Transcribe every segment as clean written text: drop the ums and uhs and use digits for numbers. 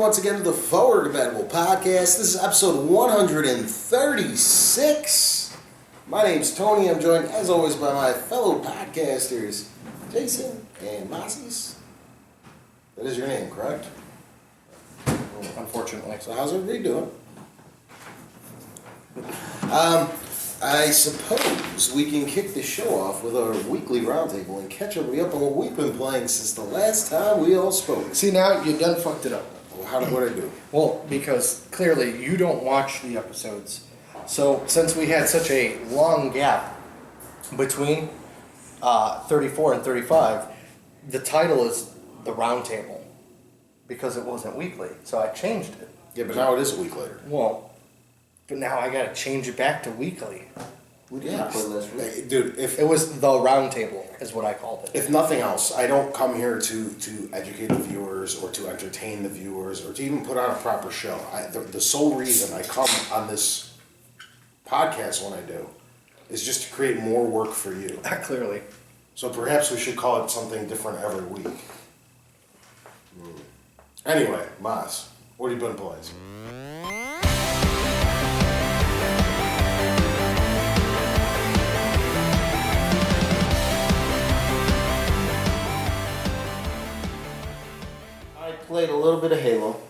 once again to the Forward Compatible Podcast. This is episode 136. My name's Tony. I'm joined, as always, by my fellow podcasters, Jason and Masis. That is your name, correct? Unfortunately. So how's everybody doing? I suppose we can kick the show off with our weekly roundtable and catch everybody up on what we've been playing since the last time we all spoke. See, now you done fucked it up. Well, what did I do? Well, because clearly you don't watch the episodes. So since we had such a long gap between 34 and 35, the title is the roundtable because it wasn't weekly. So I changed it. Yeah, but now it is a week later. Well, but now I gotta change it back to weekly. We did not play last week. Dude, if It was the roundtable, is what I called it. if nothing else, I don't come here to educate the viewers or to entertain the viewers or to even put on a proper show. The sole reason I come on this podcast when I do is just to create more work for you. Clearly. So perhaps we should call it something different every week. Anyway, Mas, what have you been playing? I played a little bit of Halo.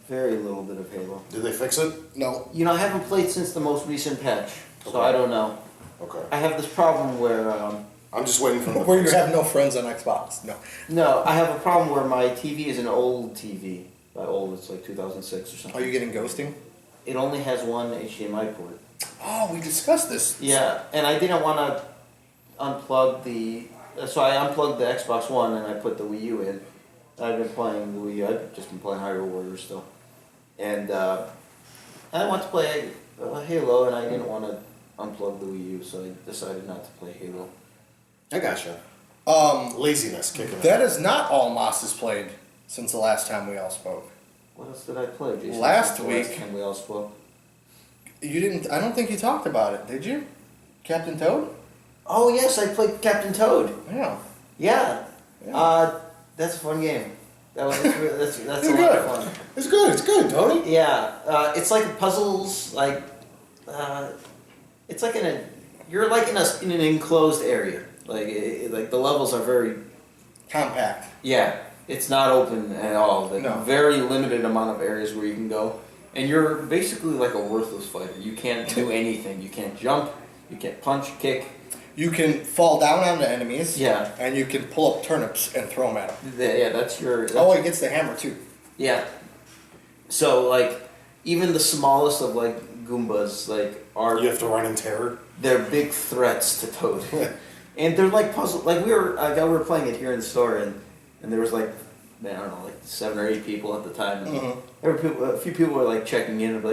Very little bit of Halo. Did they fix it? No. You know, I haven't played since the most recent patch, so Okay. I don't know. Okay. I have this problem where, I'm just waiting for them to Where you fix it. have no friends on Xbox. No. I have a problem where my TV is an old TV. By old, it's like 2006 or something. Are you getting ghosting? It only has one HDMI port. Oh, we discussed this. Yeah, and I didn't want to unplug so I unplugged the Xbox One and I put the Wii U in. I've been playing the Wii U. I've just been playing Hyrule Warriors still. And I wanted to play Halo, and I didn't want to unplug the Wii U, so I decided not to play Halo. I gotcha. Laziness kicking in. That is not all Moss has played since the last time we all spoke. What else did I play, Jason? Last Since the week- last time we all spoke. You didn't. I don't think you talked about it, did you? Captain Toad? Oh yes, I played Captain Toad. Yeah. Yeah. Yeah. That's a fun game. That's a It's lot good. of fun. It's good, Tony. Yeah. It's like puzzles. It's like you're like in an enclosed area. Like the levels are very. Compact. Yeah. It's not open at all. Like No. Very limited amount of areas where you can go. And you're basically like a worthless fighter. You can't do anything. You can't jump. You can't punch, kick. You can fall down onto enemies. Yeah. And you can pull up turnips and throw them at them. Yeah, that's your... Oh, he gets the hammer too. Yeah. So, even the smallest of, Goombas, are... You have to run in terror. They're big threats to Toad. And they're puzzle... we were playing it here in the store, and there was, I don't know, 7 or 8 people at the time. And a few people were, checking in, and,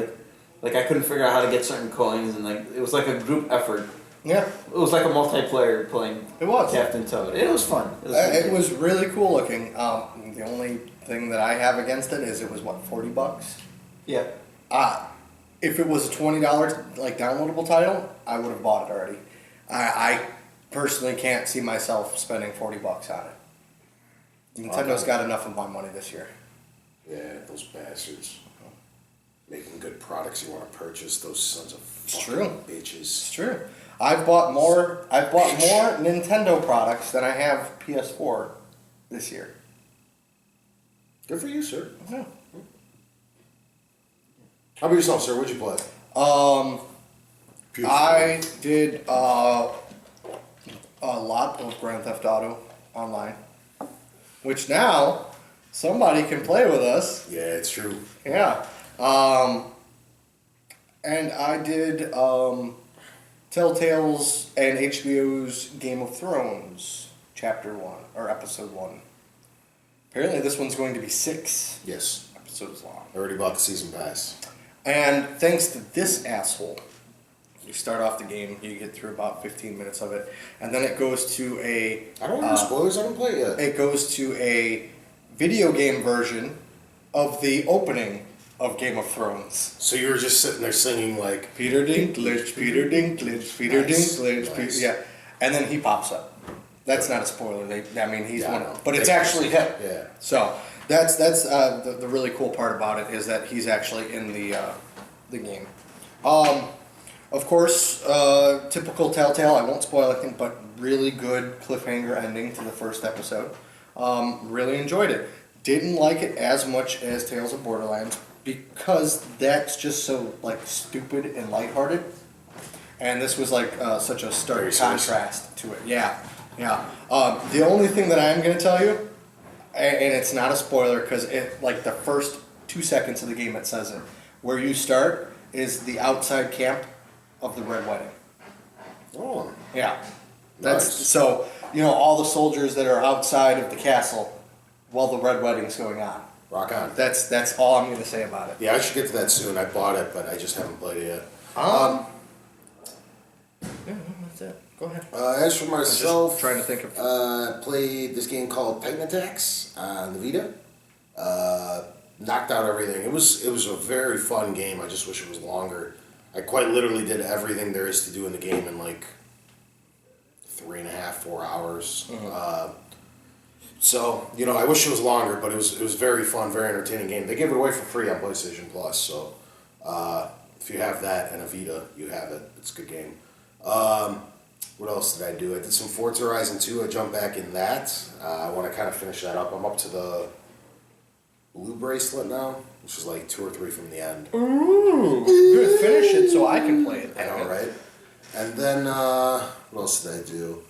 I couldn't figure out how to get certain coins, and, it was like a group effort. Yeah. It was like a multiplayer playing It was. Captain Toad. It was fun. It was really cool looking. The only thing that I have against it is it was, $40? Yeah. If it was a $20 downloadable title, I would have bought it already. I personally can't see myself spending $40 on it. Nintendo's got enough of my money this year. Yeah, those bastards. Making good products you want to purchase, those sons of It's fucking true. bitches. It's true. I've bought more Nintendo products than I have PS4 this year. Good for you, sir. Yeah. How about yourself, sir? What'd you play? I did a lot of Grand Theft Auto online, which now somebody can play with us. Yeah, it's true. Yeah. And I did Telltale's and HBO's Game of Thrones Chapter 1, or Episode 1. Apparently this one's going to be 6 Yes. episodes long. I already bought the season pass. And thanks to this asshole, you start off the game, you get through about 15 minutes of it, and then it goes to I don't want any spoilers, I haven't played it yet. it goes to a video game version of the opening of Game of Thrones. So you were just sitting there singing Peter Dinklage, Peter Dinklage, Peter Nice, Dinklage, nice. yeah. And then he pops up. That's not a spoiler. He's Yeah, I one. know. But it's actually him. Yeah. So That's the really cool part about it is that he's actually in the game. Of course, typical Telltale. I won't spoil anything, but really good cliffhanger ending to the first episode. Really enjoyed it. Didn't like it as much as Tales of Borderlands because that's just so like stupid and lighthearted, and this was like such a stark Very serious. contrast to it. Yeah, yeah. The only thing that I'm gonna tell you, and it's not a spoiler because it like the first 2 seconds of the game it says it. Where you start is the outside camp of the Red Wedding. Oh, Yeah, that's Nice. so all the soldiers that are outside of the castle while the Red Wedding's going on. rock on. That's all I'm gonna say about it. Yeah, I should get to that soon. I bought it, but I just haven't played it yet. Yeah, that's it. Go ahead. As for myself, Just trying to think of. played this game called Titan Attacks on the Vita. Knocked out everything. It was a very fun game. I just wish it was longer. I quite literally did everything there is to do in the game in like 3.5, 4 hours. So I wish it was longer, but it was very fun, very entertaining game. They gave it away for free on PlayStation Plus, so if you have that and a Vita, you have it. It's a good game. What else did I do? I did some Forza Horizon 2. I jumped back in that. I want to kind of finish that up. I'm up to the blue bracelet now, which is like 2 or 3 from the end. Ooh, good. Finish it so I can play it. I know, right? And then, what else did I do?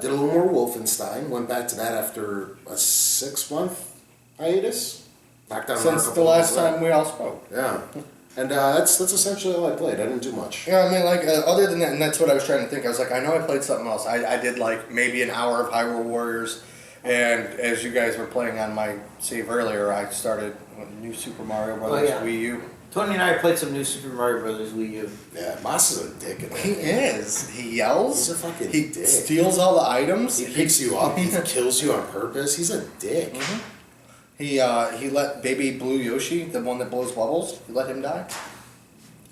Did a little more Wolfenstein. Went back to that after a 6-month hiatus. Knocked down Since the last time we all spoke. Yeah. And that's essentially all I played. I didn't do much. Yeah, I mean, like, other than that, and that's what I was trying to think. I was like, I know I played something else. I did, like, maybe an hour of Hyrule Warriors, and as you guys were playing on my save earlier, I started with New Super Mario Brothers yeah. Wii U. Tony and I played some new Super Mario Brothers Wii U. Yeah, Moss is a dick in that He game. is. He yells. He's a fucking He dick. steals all the items. He picks you up. He kills you on purpose. He's a dick. Mm-hmm. He let Baby Blue Yoshi, the one that blows bubbles, he let him die.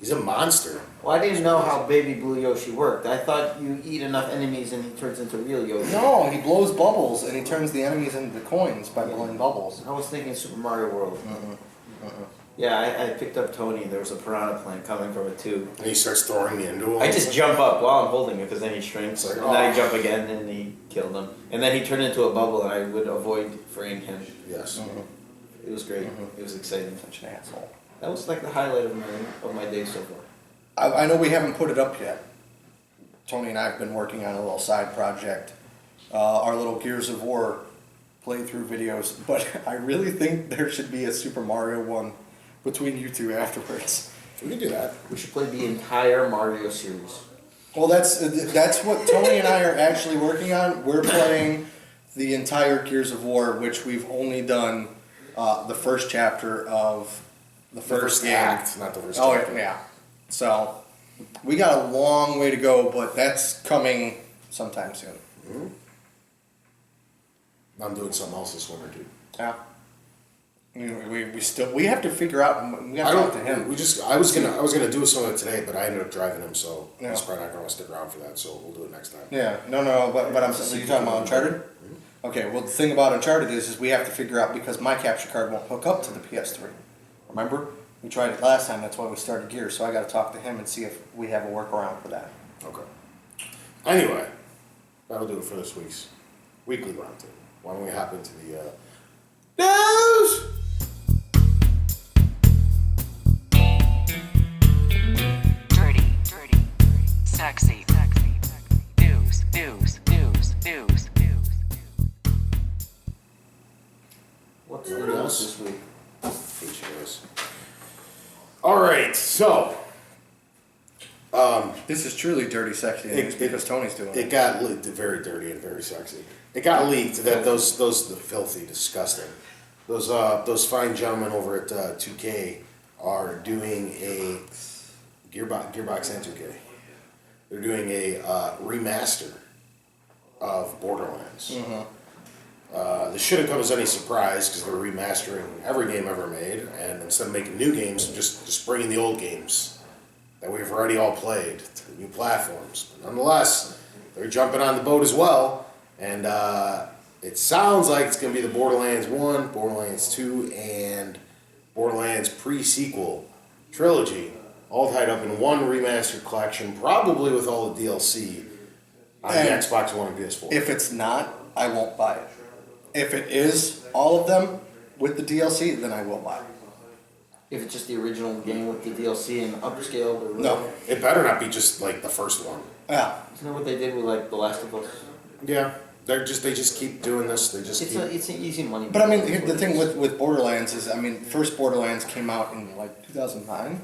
He's a monster. Well, I didn't know how Baby Blue Yoshi worked. I thought you eat enough enemies and he turns into real Yoshi. No, he blows bubbles and he turns the enemies into coins by blowing bubbles. I was thinking Super Mario World. Mm-hmm. Yeah, I picked up Tony. There was a piranha plant coming from a tube. And he starts throwing me into him. I just jump up while I'm holding it because then he shrinks. It's like, and then I oh. jump again and he killed him. And then he turned into a bubble and I would avoid freeing him. Yes. It was great. It was exciting. Such an asshole. That was like the highlight of my day so far. I know we haven't put it up yet. Tony and I have been working on a little side project, our little Gears of War playthrough videos, but I really think there should be a Super Mario one between you two afterwards. We can do that. We should play the entire Mario series. Well, that's what Tony and I are actually working on. We're playing the entire Gears of War, which we've only done the first chapter of the first game. act, not the first Oh, chapter. yeah. So, we got a long way to go, but that's coming sometime soon. I'm doing something else this winter, dude. Yeah. We have to figure out. We have to talk to him. I was gonna do some of it today, but I ended up driving him, so Yeah. he's probably not gonna stick around for that. So we'll do it next time. Yeah. No. But I'm saying, you talking about Uncharted? Okay. Well, the thing about Uncharted is we have to figure out because my capture card won't hook up to the PS3. Remember? We tried it last time. That's why we started Gears. So I got to talk to him and see if we have a workaround for that. Okay. Anyway, that'll do it for this week's weekly roundtable. Why don't we hop into the news? Dirty, sexy, news. What's the Nobody news else? this week? HOS. All right, so This is truly dirty, sexy news because Tony's doing it it. got leaked, very dirty and very sexy. It got leaked that those the filthy, disgusting. Those fine gentlemen over at 2K are doing a Gearbox and 2K. They're doing a remaster of Borderlands. This shouldn't come as any surprise because they're remastering every game ever made, and instead of making new games, just bringing the old games that we've already all played to the new platforms. But nonetheless, they're jumping on the boat as well, and it sounds like it's going to be the Borderlands 1, Borderlands 2, and Borderlands pre-sequel trilogy, all tied up in one remastered collection, probably with all the DLC on the And Xbox One and PS4. If it's not, I won't buy it. If it is all of them with the DLC, then I will buy it. If it's just the original game with the DLC and upscaled or No. whatever. It better not be just like the first one. Yeah. Isn't that what they did with like The Last of Us? Yeah, they just keep doing this. They just keep. It's an easy money. But I mean, the thing with Borderlands is, I mean, first Borderlands came out in like 2009,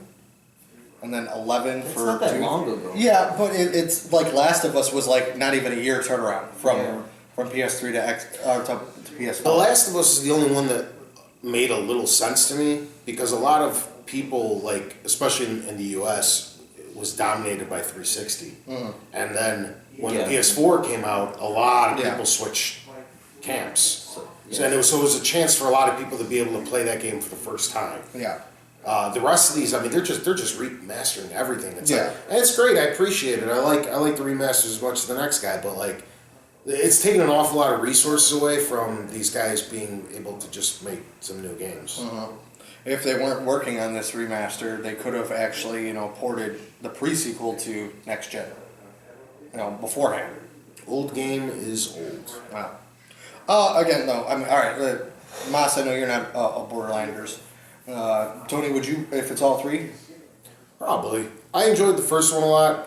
and then 11 It's for not that 2. long ago. Yeah, but it's like Last of Us was like not even a year turnaround from PS3 to PS4. The Last of Us is the only one that made a little sense to me because a lot of people, like especially in the U.S., was dominated by 360, and then when the PS4 came out, a lot of people switched camps. So, and it was a chance for a lot of people to be able to play that game for the first time. Yeah. The rest of these, I mean, they're just remastering everything. It's Yeah. like, and it's great. I appreciate it. I like the remasters as much as the next guy, but like, it's taken an awful lot of resources away from these guys being able to just make some new games. If they weren't working on this remaster, they could have actually, ported the pre-sequel to next gen, beforehand. Old game is old. Wow. Again, though, I mean, all right, Mas, I know you're not a Borderlanders. Tony, would you, if it's all three? Probably. I enjoyed the first one a lot.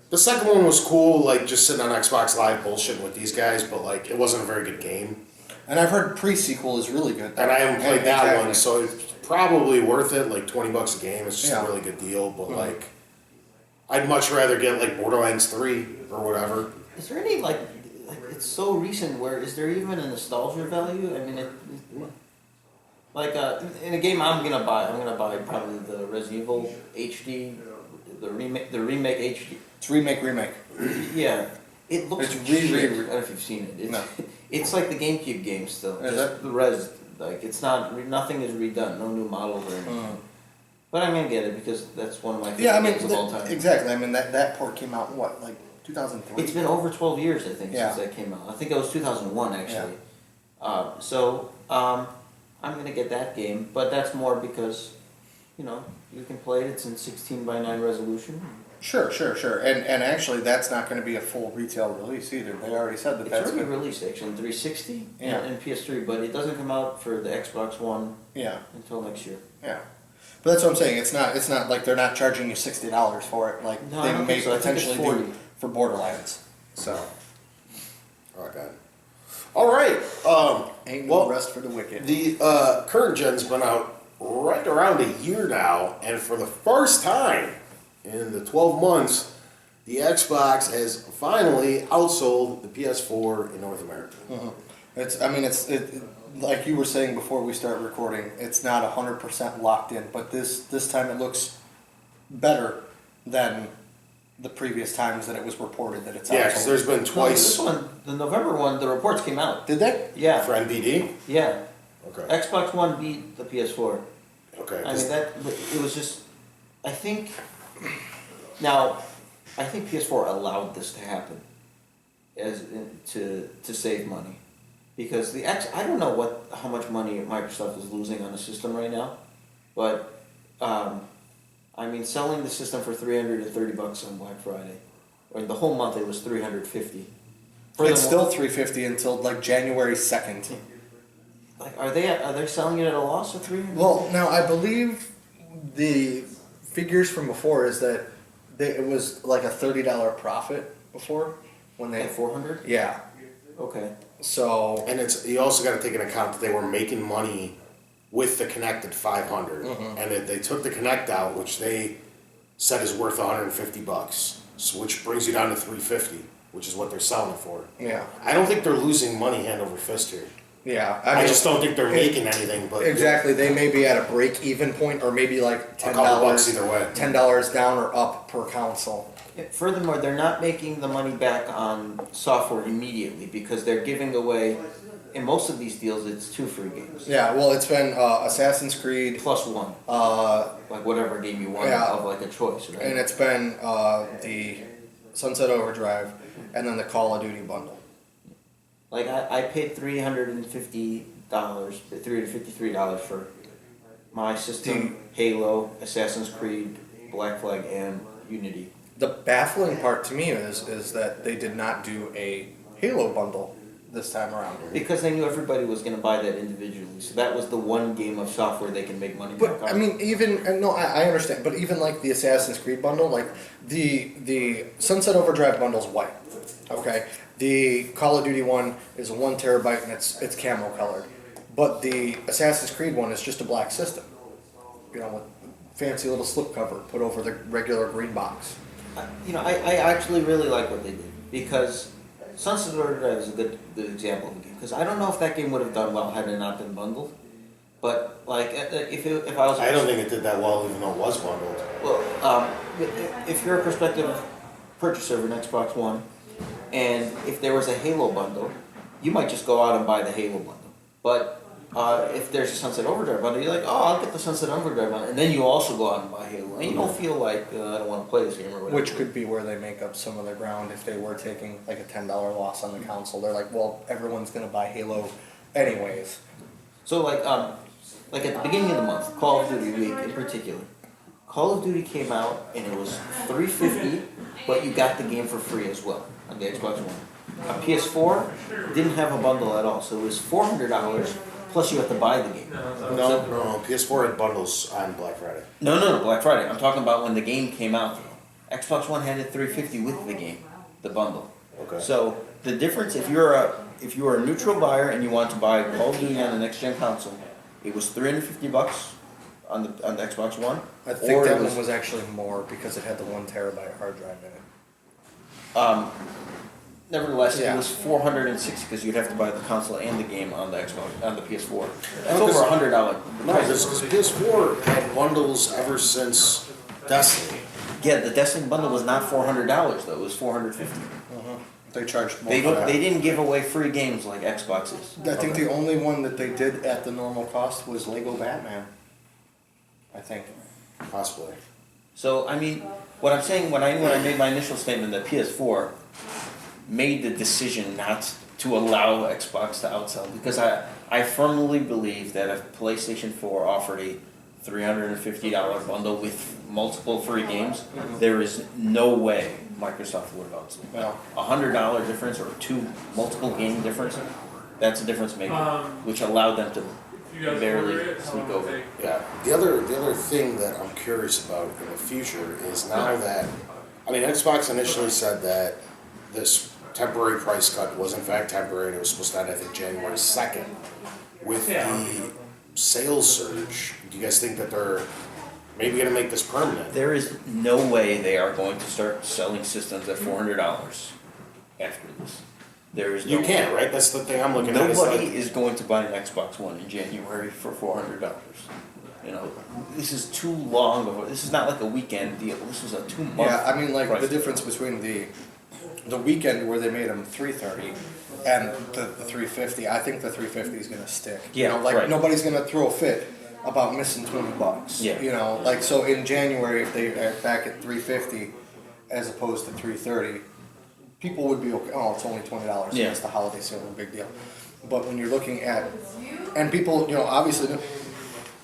The second one was cool, like just sitting on Xbox Live bullshitting with these guys, but like it wasn't a very good game. And I've heard pre-sequel is really good. And I haven't played that Exactly. one, so it's probably worth it, like $20 a game. It's just Yeah. a really good deal, but like, I'd much rather get like Borderlands 3 or whatever. Is there any like it's so recent? Where is there even a nostalgia value? I mean, in a game I'm gonna buy probably the Resident Evil HD, the remake HD. It's remake. Yeah, it looks It's shit. re- I don't know if you've seen it. It's, No. it's like the GameCube game still. Is Just it? the res, like it's not nothing is redone, no new models or anything. But I'm gonna get it because that's one of my favorite Yeah, I mean, games of all time. exactly. I mean, that port came out in what, like 2003? It's been over 12 years, I think, Yeah. since that came out. I think it was 2001, actually. I'm going to get that game, but that's more because, you can play it. It's in 16:9 resolution. Sure. And actually, that's not going to be a full retail release either. They already said that It's that's already gonna- released, actually, in 360 Yeah. and PS3, but it doesn't come out for the Xbox One Yeah, until next year. yeah. But that's what I'm saying. It's not like they're not charging you $60 for it. Like No, I they don't may think so. I think it's potentially 40. do for Borderlands. So Oh god. All right. ain't no Well, rest for the wicked. the current gen's been out right around a year now, and for the first time in the 12 months, the Xbox has finally outsold the PS4 in North America. It's like you were saying before we start recording. It's not 100% locked in, but this time it looks better than the previous times that it was reported that it's Yeah, because outsold. there's been No, this twice one, the November one, the reports came out. Did they? Yeah, for NBD. yeah. Okay. Xbox One beat the PS4. Okay. I 'cause- mean, it was just, I think PS4 allowed this to happen to save money. Because I don't know how much money Microsoft is losing on the system right now, but selling the system for $330 on Black Friday, or the whole month it was $350. It's still $350 until like January 2nd. Like, are they selling it at a loss of $300? Well, now I believe the figures from before is that it was like a $30 profit before when they At $400? yeah. Okay. So And you also got to take into account that they were making money with the connected 500, and that they took the Connect out, which they said is worth $150, so which brings you down to $350, which is what they're selling it for. yeah, I don't think they're losing money hand over fist here. yeah. I just don't think they're making anything. But exactly. They may be at a break-even point, or maybe like a couple bucks $10 either way. $10 down or up per console. Furthermore, they're not making the money back on software immediately because they're giving away, in most of these deals, it's 2 free games. Yeah. Well, it's been Assassin's Creed, Plus 1. Like whatever game you want Yeah. of like a choice, right? and it's been the Sunset Overdrive, and then the Call of Duty bundle. Like I paid $353 for my system, Halo, Assassin's Creed, Black Flag, and Unity. The baffling part to me is that they did not do a Halo bundle this time around. Because they knew everybody was going to buy that individually. So that was the one game of software they can make money back But on. I mean, I understand. But even like the Assassin's Creed bundle, like the Sunset Overdrive bundle's white. Okay, the Call of Duty one is a 1 terabyte and it's camo colored, but the Assassin's Creed one is just a black system. You know, with fancy little slipcover put over the regular green box. I actually really like what they did because Sunset Overdrive is a good example of a game because I don't know if that game would have done well had it not been bundled. But like if I was, I don't think it did that well, even though it was bundled. well, if you're a prospective purchaser of an Xbox One, and if there was a Halo bundle, you might just go out and buy the Halo bundle. But if there's a Sunset Overdrive bundle, you're like, oh, I'll get the Sunset Overdrive bundle, and then you also go out and buy Halo, and you don't feel like I don't want to play this game or whatever. Which could be where they make up some of their ground if they were taking like a $10 loss on the console. They're like, well, everyone's gonna buy Halo anyways. So like at the beginning of the month, Call of Duty week in particular, Call of Duty came out and it was $350, but you got the game for free as well on the Xbox One. A PS4 didn't have a bundle at all, so it was $400 plus you have to buy the game. No, PS4 had bundles on Black Friday. No, Black Friday. I'm talking about when the game came out. Xbox One had it $350 with the game, the bundle. Okay. So the difference, if you're a neutral buyer and you want to buy Call of Duty on the next gen console, it was $350 on the Xbox One. I think that one was actually more because it had the 1 terabyte hard drive in it. Nevertheless, Yeah. it was $460 because you'd have to buy the console and the game on the Xbox on the PS4. That's No, over 'cause- $100. No, because PS4 had bundles ever since Destiny. Yeah, the Destiny bundle was not $400 though; it was $450. They charged more. They for that. they didn't give away free games like Xbox is. I think the only one that they did at the normal cost was Lego Batman. I think. Possibly. So I mean, what I'm saying when I made my initial statement that PS4 made the decision not to allow Xbox to outsell because I firmly believe that if PlayStation 4 offered a $350 bundle with multiple free games, there is no way Microsoft would have outsold. Well, $100 difference or multiple game difference, that's a difference maker, which allowed them to barely sneak over. Yeah. The other thing that I'm curious about in the future is now that, I mean, Xbox initially said that this temporary price cut was in fact temporary and it was supposed to end, I think, January 2nd. With the sales surge, do you guys think that they're maybe going to make this permanent? There is no way they are going to start selling systems at $400 after this. There is no You can't, right? That's the thing I'm looking at. Nobody is going to buy an Xbox One in January for $400. You know, this is too long of a, this is not like a weekend deal. This is a 2 month. yeah, I mean, like price. the difference between the weekend where they made them $330 and the $350. I think the $350 is gonna stick. Yeah, you know, like right. nobody's gonna throw a fit about missing $20. Yeah. You know, like so in January if they are back at $350 as opposed to $330, people would be okay. Oh, it's only $20. Yeah. It's the holiday sale, no big deal. But when you're looking at, and people, you know, obviously,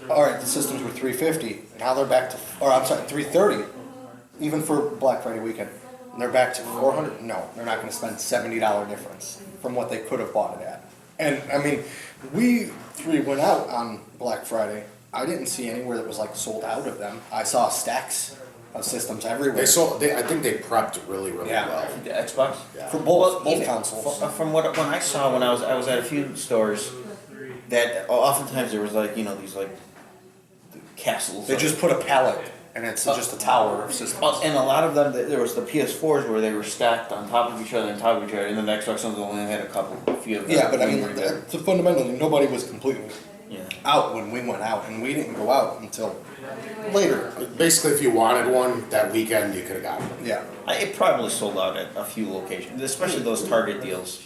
all right, the systems were $350. Now they're back to, or I'm sorry, $330, even for Black Friday weekend. And they're back to $400. No, they're not going to spend $70 difference from what they could have bought it at. And I mean, we three went out on Black Friday. I didn't see anywhere that was like sold out of them. I saw stacks of systems everywhere. I think they prepped really Yeah. well. The Xbox? Yeah. For both even consoles. From what when I saw when I was at a few stores, that oftentimes there was like these like castles. They just put a pallet, and it's just a tower of systems. And a lot of them, there was the PS4s where they were stacked on top of each other, and top of each other, and then the Xbox ones only had a few of them. Yeah, but I mean, fundamentally, nobody was completely Yeah. out when we went out, and we didn't go out until later. Basically, if you wanted one that weekend, you could have gotten it. Yeah. It probably sold out at a few locations, especially those Target deals.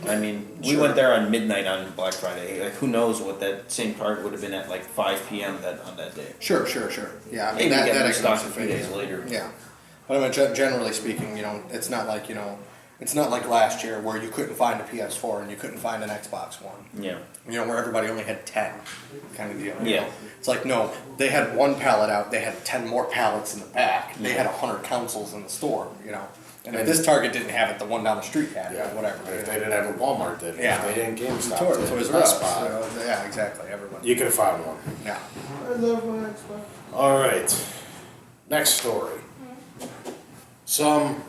I mean, we Sure. went there on midnight on Black Friday. Like, who knows what that same Target would have been at like 5 p.m. on that day. Sure. Yeah, I mean, Maybe that get I can restocked a also few figure. days later. Yeah. But I mean, generally speaking, you know, it's not like, you know, It's not like last year where you couldn't find a PS4 and you couldn't find an Xbox One. Yeah. You know, where everybody only had 10 kind of deal. Yeah. It's like, no, they had one pallet out, they had 10 more pallets in the back, they had 100 consoles in the store, you know. And if this Target didn't have it, the one down the street had it, Yeah, or whatever. If they didn't have it, Walmart did. Yeah. If they didn't, GameStop did. Toys R Best Us. Buy. Yeah, exactly, everyone. You could have found one. Yeah. I love my Xbox. All right. Next story. Some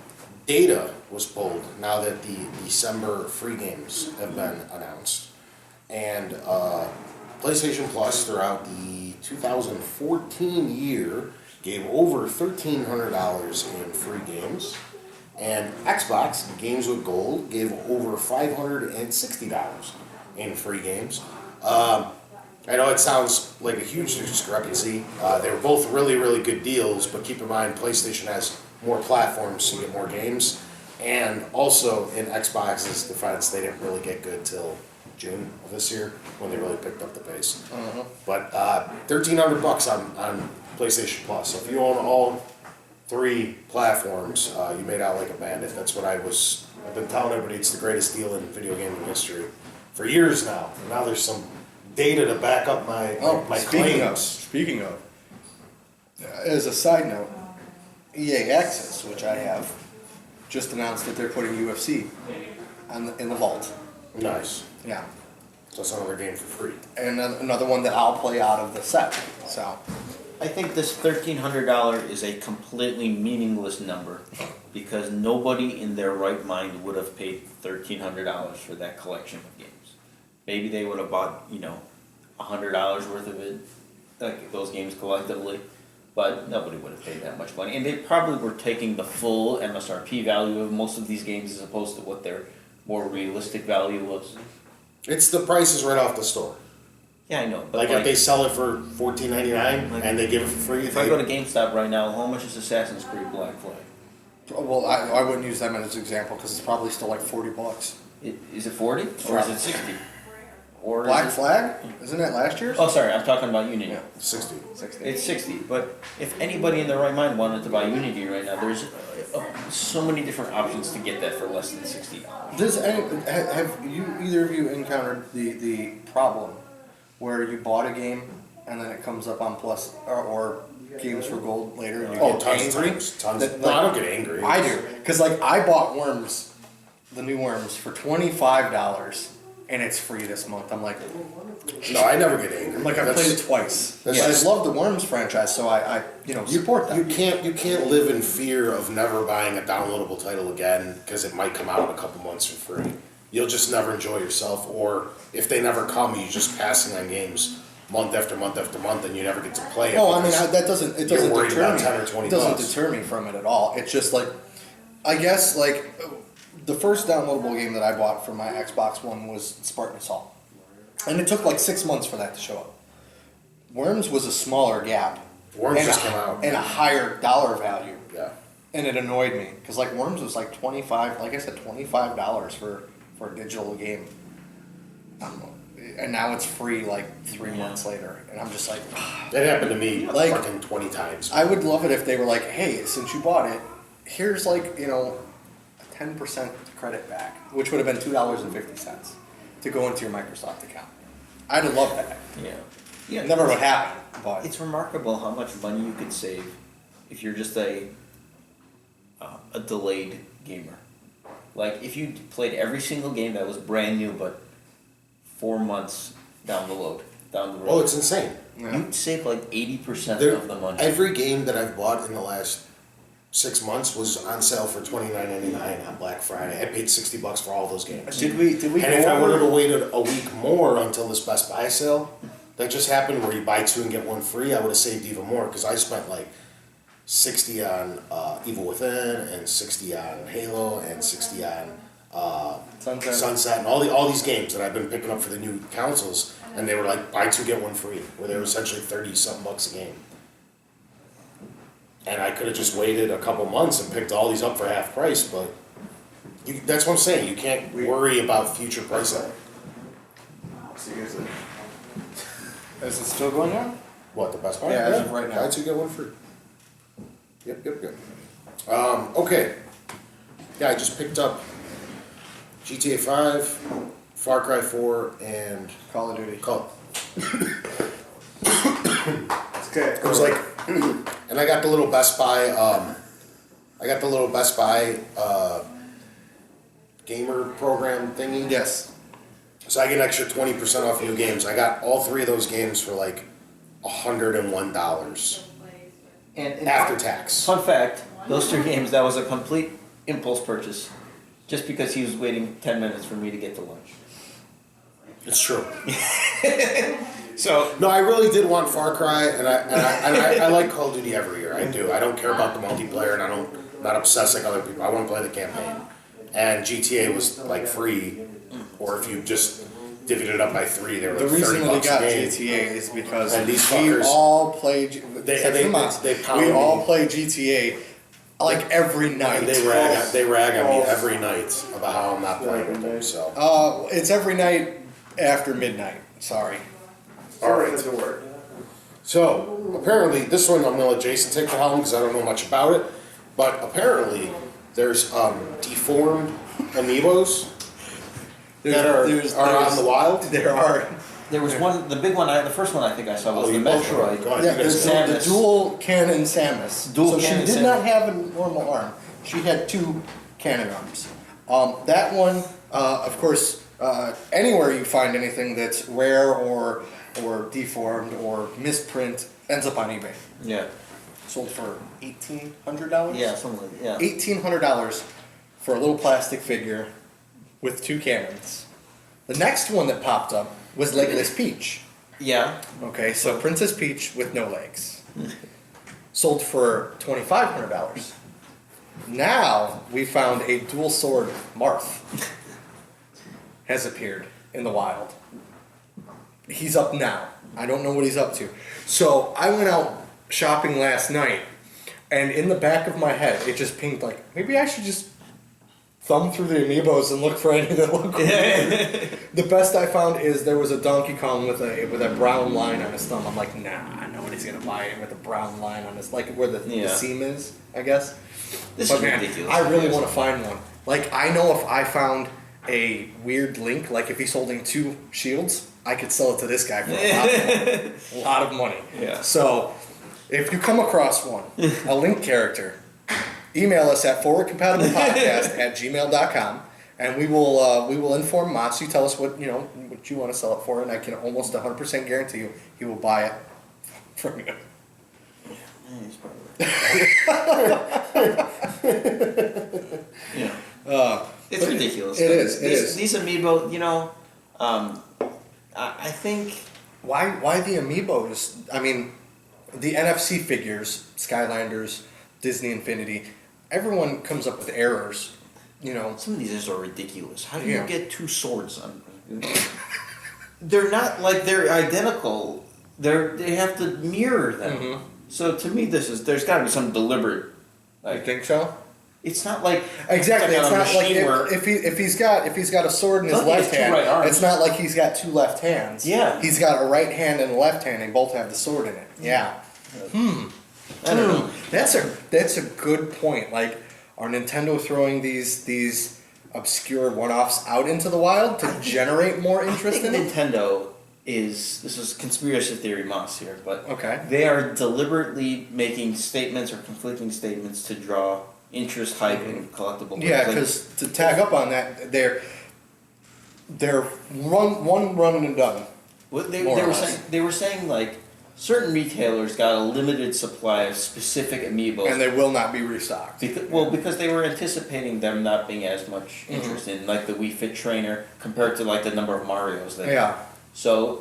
data was pulled now that the December free games have been announced. And PlayStation Plus throughout the 2014 year gave over $1,300 in free games. And Xbox, Games with Gold, gave over $560 in free games. I know it sounds like a huge discrepancy. They were both really, really good deals, but keep in mind PlayStation has more platforms to get more games. And also in Xbox's defense, they didn't really get good till June of this year when they really picked up the pace. But $1,300 on PlayStation Plus. So if you own all 3 platforms, you made out like a bandit. That's what I've been telling everybody. It's the greatest deal in video gaming history for years now. And now there's some data to back up my claims. Speaking of, as a side note, EA Access, which I have, just announced that they're putting UFC in the vault. Nice. Yeah. So that's another game for free. And another one that I'll play out of the set. So, I think this $1,300 is a completely meaningless number because nobody in their right mind would have paid $1,300 for that collection of games. Maybe they would have bought, $100 worth of it, like those games collectively, but nobody would have paid that much money. And they probably were taking the full MSRP value of most of these games as opposed to what their more realistic value was. It's the prices right off the store. Yeah, I know. But Like if they sell it for $14.99 and they give it for free. if I go to GameStop right now, how much is Assassin's Creed Black Flag? well, I wouldn't use them as an example because it's probably still like $40. Is it 40 or is it 60? Or is Black it- Flag? Isn't that last year's? Oh, sorry, I'm talking about Unity. Yeah. 60. 60. It's 60, but if anybody in their right mind wanted to buy Unity right now, there's so many different options to get that for less than $60. Have you either of you encountered the problem where you bought a game and then it comes up on Plus or Games for Gold later and you Oh, get tons angry? of times. Tons. That, No, I don't get angry. I do, because like I bought Worms, the new Worms, for $25 and it's free this month. I'm like, No, I never get angry. I played it twice. that's Yeah, just- I love the Worms franchise, so I support You them. can't live in fear of never buying a downloadable title again because it might come out in a couple months for free. You'll just never enjoy yourself, or if they never come, you just passing on games month after month after month, and you never get to play it. Oh, I mean, because that doesn't worried deter about me. 10 or 20 It doesn't bucks. deter me from it at all. It's just like, I guess like the first downloadable game that I bought for my Xbox One was Spartan Assault, and it took like 6 months for that to show up. Worms was a smaller gap. Worms and just a- came out. and a higher dollar value, Yeah. and it annoyed me because like Worms was like $25 for a digital game. And now it's free like 3 months later, and I'm just like, That happened to me Like- fucking 20 times. I would love it if they were like, hey, since you bought it, here's like, a 10% credit back, which would have been $2.50 to go into your Microsoft account. I'd have loved that. Yeah. Yeah. It never would happen, but It's remarkable how much money you could save if you're just a delayed gamer. Like if you played every single game that was brand new, but 4 months down the road. Oh, it's insane. You'd save like 80% There- of the money. Every game that I've bought in the last 6 months was on sale for $29.99 on Black Friday. I paid $60 for all those games. did we And go if I would over? have waited a week more until this Best Buy sale that just happened, where you buy 2 and get 1 free, I would have saved even more because I spent like 60 on Evil Within and 60 on Halo and 60 on Sunset and all these games that I've been picking up for the new consoles, and they were like buy 2 get 1 free, where they were essentially 30 something bucks a game. And I could have just waited a couple months and picked all these up for half price, but that's what I'm saying. You can't worry about future pricing. Seriously. Is it still going on? What, the Best Buy? Yeah, as of right now. Buy 2 get 1 free. Yep. Okay. Yeah, I just picked up GTA 5, Far Cry 4, and Call of Duty. Call. It's good. It was like, and I got the little Best Buy. Gamer program thingy. Yes. So I get an extra 20% off new games. I got all 3 of those games for like $101 And after tax. fun fact, those 3 games, that was a complete impulse purchase. Just because he was waiting 10 minutes for me to get to lunch. It's true. So No, I really did want Far Cry, and I like Call of Duty every year. I do. I don't care about the multiplayer, and I'm not obsessed like other people. I want to play the campaign. And GTA was like free, or if you just divvied it up by 3, they were like The reason that he $30 got a game. GTA is because And these we fuckers- all play. They pound we all me. play GTA like every night. And they rag on me every night about how I'm not playing with them. So It's every night after midnight. Sorry. all right. So apparently, this one I'm gonna let Jason take the helm because I don't know much about it. But apparently, there's deformed amiibos that are out in the wild. There are. there was one, the big one, the first one I think I saw was the you both were. Metroid. Go ahead. Yeah, You guys there's go. the dual cannon Samus. Dual so cannon she did Samus. not have a normal arm. She had 2 cannon arms. That one, of course, anywhere you find anything that's rare or deformed or misprint ends up on eBay. Yeah. Sold for $1,800. Yeah, something like that. $1,800 for a little plastic figure with 2 cannons. The next one that popped up was Legless Peach. Yeah. Okay, so Princess Peach with no legs. Sold for $2,500. Now we found a dual sword Marth has appeared in the wild. He's up now. I don't know what he's up to. So I went out shopping last night, and in the back of my head, it just pinged like, maybe I should just thumb through the amiibos and look for any that look cool. The best I found is there was a Donkey Kong with a brown line on his thumb. I'm like, nah, nobody's gonna buy it with a brown line on his, like where the seam is, I guess. This But is man, ridiculous. I really want to find one. Like, I know if I found a weird Link, like if he's holding 2 shields, I could sell it to this guy for a lot of money. A lot of money. Yeah. So, if you come across one, a Link character, email us at forwardcompatiblepodcast@gmail.com, and we will inform Moss. You tell us what you want to sell it for, and I can almost 100% guarantee you he will buy it from you. Yeah, he's probably right. It's ridiculous. it is, it is. These amiibo, I think Why the amiibos? I mean, the NFC figures, Skylanders, Disney Infinity, everyone comes up with errors. some of these are so ridiculous. How do Yeah. you get 2 swords on? They're not like they're identical. They have to mirror them. Mhm. So to me, there's got to be some deliberate. I think so. It's not like Exactly. it's It's like on a not like machine where if he's got a sword in It's his not like left he has 2 hand. right arms. It's not like he's got 2 left hands. Yeah. He's got a right hand and a left hand, and both have the sword in it. Yeah. I don't know. That's a good point. Like, are Nintendo throwing these obscure one-offs out into the wild to generate more I interest think in it? Nintendo this is conspiracy theory Moss here, but Okay. they are deliberately making statements or conflicting statements to draw interest, hype, and collectible. Yeah, Like, because to tag up on that, they're one run and done. what they more or were less. saying, they were saying like certain retailers got a limited supply of specific amiibos. And they will not be restocked. Because they were anticipating them not being as much interest in like the Wii Fit Trainer compared to like the number of Marios. Yeah. So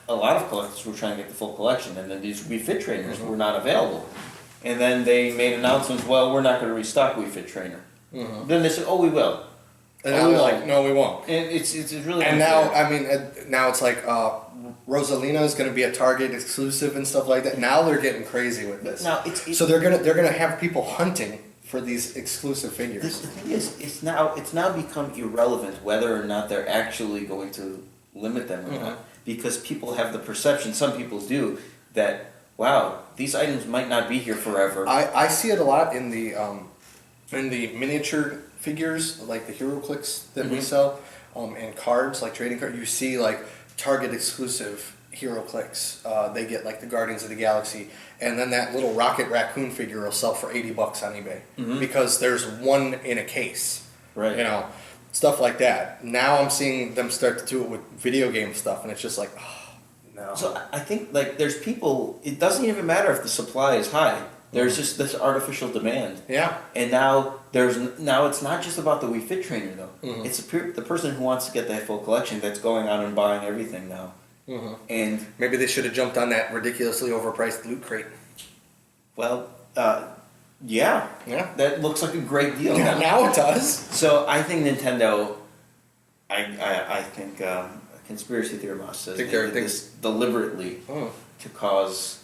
a lot of collectors were trying to get the full collection, and then these Wii Fit Trainers were not available. And then they made announcements. Well, we're not going to restock Wii Fit Trainer. Then they said, "Oh, we will." And then they're like, no, we won't. And it's really. And now, unfair. I mean, now it's like Rosalina is going to be a Target exclusive and stuff like that. Now they're getting crazy with this. Now So they're gonna have people hunting for these exclusive The figures. thing is, it's now become irrelevant whether or not they're actually going to limit them or not, because people have the perception. Some people do that. Wow, these items might not be here forever. I see it a lot in the miniature figures, like the HeroClix that we sell, and cards, like trading cards, you see like Target exclusive HeroClix. They get like the Guardians of the Galaxy, and then that little Rocket Raccoon figure will sell for $80 on eBay because there's one in a case. Right. You know, stuff like that. Now I'm seeing them start to do it with video game stuff, and it's just like, oh, no. So I think like there's people. It doesn't even matter if the supply is high. There's just this artificial demand. Yeah. And now it's not just about the Wii Fit trainer though. It's the person who wants to get that full collection that's going out and buying everything now. And Maybe they should have jumped on that ridiculously overpriced loot crate. well, yeah, Yeah. that looks like a great deal. Yeah, now it does. So I think Nintendo. I think a conspiracy theorist says Think they they're- did think- this deliberately to cause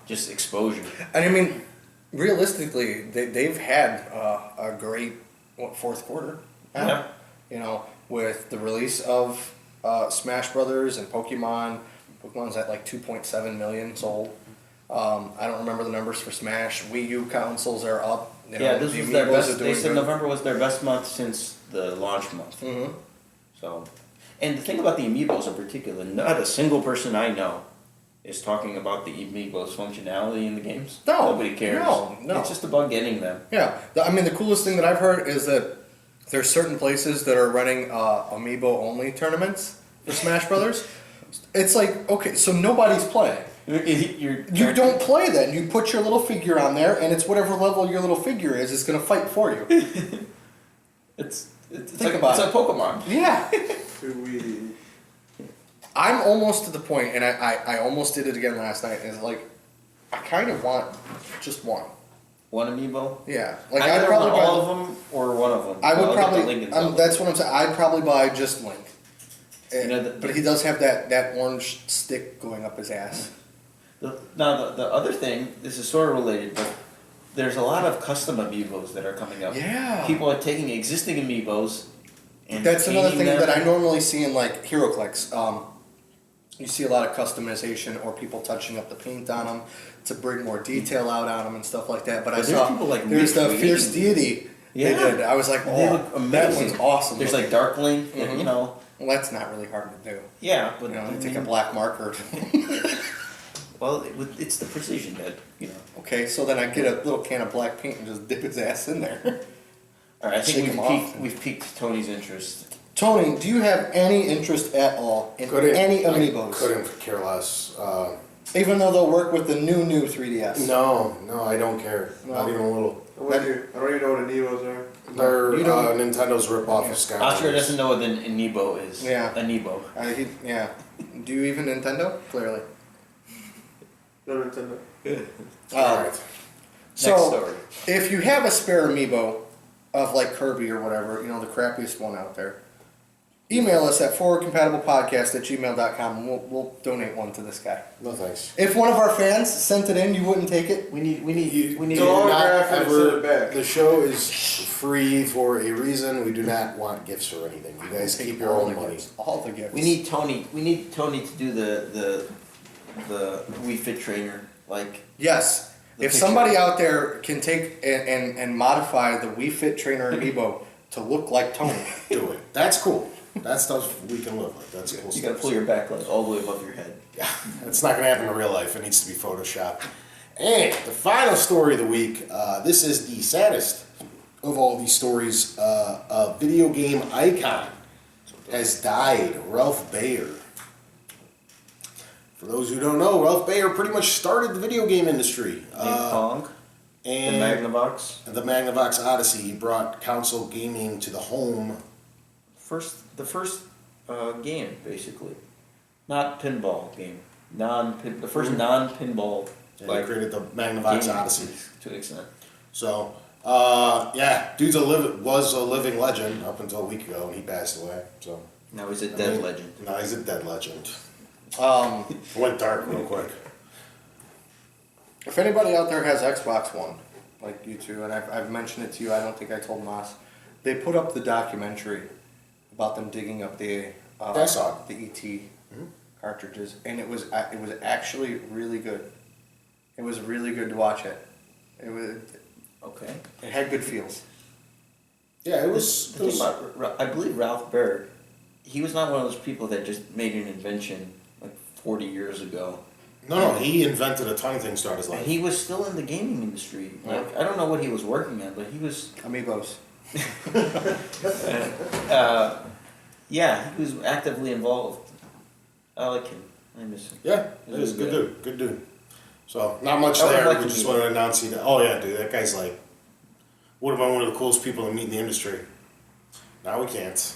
just exposure. And I mean, realistically, they've had a great fourth quarter. now. Yeah. You know, with the release of Smash Brothers and Pokemon. Pokemon's at like 2.7 million sold. I don't remember the numbers for Smash. Wii U consoles are up. You know, Yeah, this the was their Amiibos best. are They doing said good. November was their best month since the launch month. Mhm. So, and the thing about the Amiibos in particular, not a single person I know is talking about the Amiibos functionality in the games. No, Nobody cares. no. It's just about getting them. Yeah, I mean the coolest thing that I've heard is that there's certain places that are running Amiibo only tournaments for Smash Brothers. It's like, okay, so nobody's playing. You don't play then. You put your little figure on there, and it's whatever level your little figure is going to fight for you. It's Think like, about it's it. like Pokemon. Yeah. Do we? I'm almost to the point, and I almost did it again last night, is like, I kind of want just one. One Amiibo. Yeah. Like, Either I'd probably buy all of them or one of them. I would I'll get the probably, Link and Zelda. that's what I'm saying, I'd probably buy just Link. You know, But he does have that orange stick going up his ass. Now the other thing, this is sort of related, but there's a lot of custom Amiibos that are coming up. Yeah. People are taking existing Amiibos and That's another painting thing them. that I normally see in like HeroClix. You see a lot of customization or people touching up the paint on them to bring more detail out on them and stuff like that. But I But there's saw people like there's the recreating Fierce Deity they Yeah. did. I was like, They oh, look that amazing. one's awesome. There's looking. like Dark Link, that, you know. Well, that's not really hard to do. Yeah, but You know, I you take a mean, black marker. well, it's the precision that you know. Okay, so then I get a little can of black paint and just dip his ass in there. All right, I Shake think him off. we've piqued Tony's interest. Tony, do you have any interest at all in any Amiibos? Couldn't care less. Even though they'll work with the new 3DS. No, I don't care. Not No. even a little. I don't even know what Amiibos are. They're You don't- Nintendo's ripoff of Skylanders. Oscar doesn't know what an Amiibo is. Yeah. Amiibo. Yeah. Do you even Nintendo? Clearly. No Nintendo. Alright. So, Next story. if you have a spare Amiibo of like Kirby or whatever, you know, the crappiest one out there, email us at forwardcompatiblepodcast@gmail.com and we'll donate one to this guy. No thanks. If one of our fans sent it in, you wouldn't take it? We need. Don't Do not autograph it and send it back. The show is free for a reason. We do not want gifts or anything. You guys keep your all own the money. gifts. All the gifts. We need Tony. We need Tony to do the Wii Fit trainer. Like Yes. The If picture. somebody out there can take and modify the Wii Fit Trainer Amiibo to look like Tony. Do it. That's cool. That stuff we can live with. That's cool you gotta stuff. pull your back leg all the way above your head. Yeah, it's not going to happen in real life. It needs to be photoshopped. And the final story of the week. This is the saddest of all these stories. A video game icon has died. Ralph Baer. For those who don't know, Ralph Baer pretty much started the video game industry. Pong, the And Magnavox. the Magnavox Odyssey. He brought console gaming to the home. The first game, basically. Not pinball game. The first non-pinball. And he created the Magnavox game Odyssey. to an extent. So, yeah, dude's was a living legend up until a week ago, and he passed away. So Now he's a dead legend. now he's a dead legend. Um, Went dark real quick. if anybody out there has Xbox One, like you two, and I've mentioned it to you, I don't think I told Moss, they put up the documentary about them digging up the I saw it. the ET cartridges, and it was actually really good. It was really good to watch it. It Okay. had good feels. Yeah, it The was. thing about, I believe Ralph Baer, he was not one of those people that just made an invention like 40 years ago. No, he invented a ton of things throughout his And life. he was still in the gaming industry. Like, I don't know what he was working on, but he was, Amiibos. yeah, he was actively involved. I like him. I miss him. Yeah, He's it is. really Good dude. So, not much I would there. like We to just meet wanted to him. announce you. Oh, yeah, dude, that guy's like, would have been one of the coolest people to meet in the industry. Now we can't.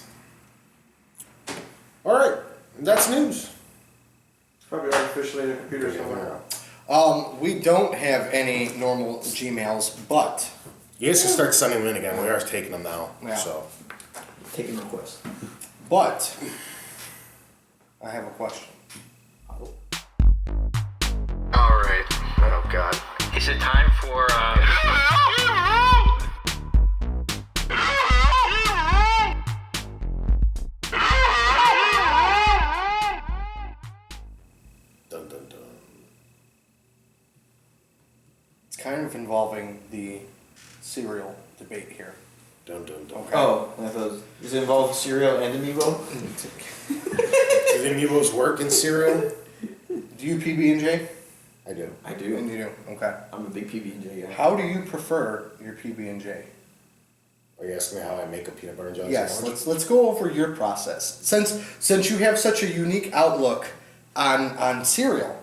All right, that's news. It's probably artificially in a computer somewhere. We don't have any normal Gmails, but You guys can start sending them in again. We are taking them now. Yeah. So, Taking requests. I have a question. All right. Oh God. Is it time for? dun dun dun. It's kind of involving the cereal debate here. Dun dun dun. Okay. Oh, I thought, does it involve cereal and amiibo? Do the Amiibos work in cereal? Do you PB&J? I do. I And do. you do. Okay. I'm a big PB&J guy. How do you prefer your PB&J? Are you asking me how I make a peanut butter and jelly Yes. sandwich? Let's go over your process. Since you have such a unique outlook on cereal,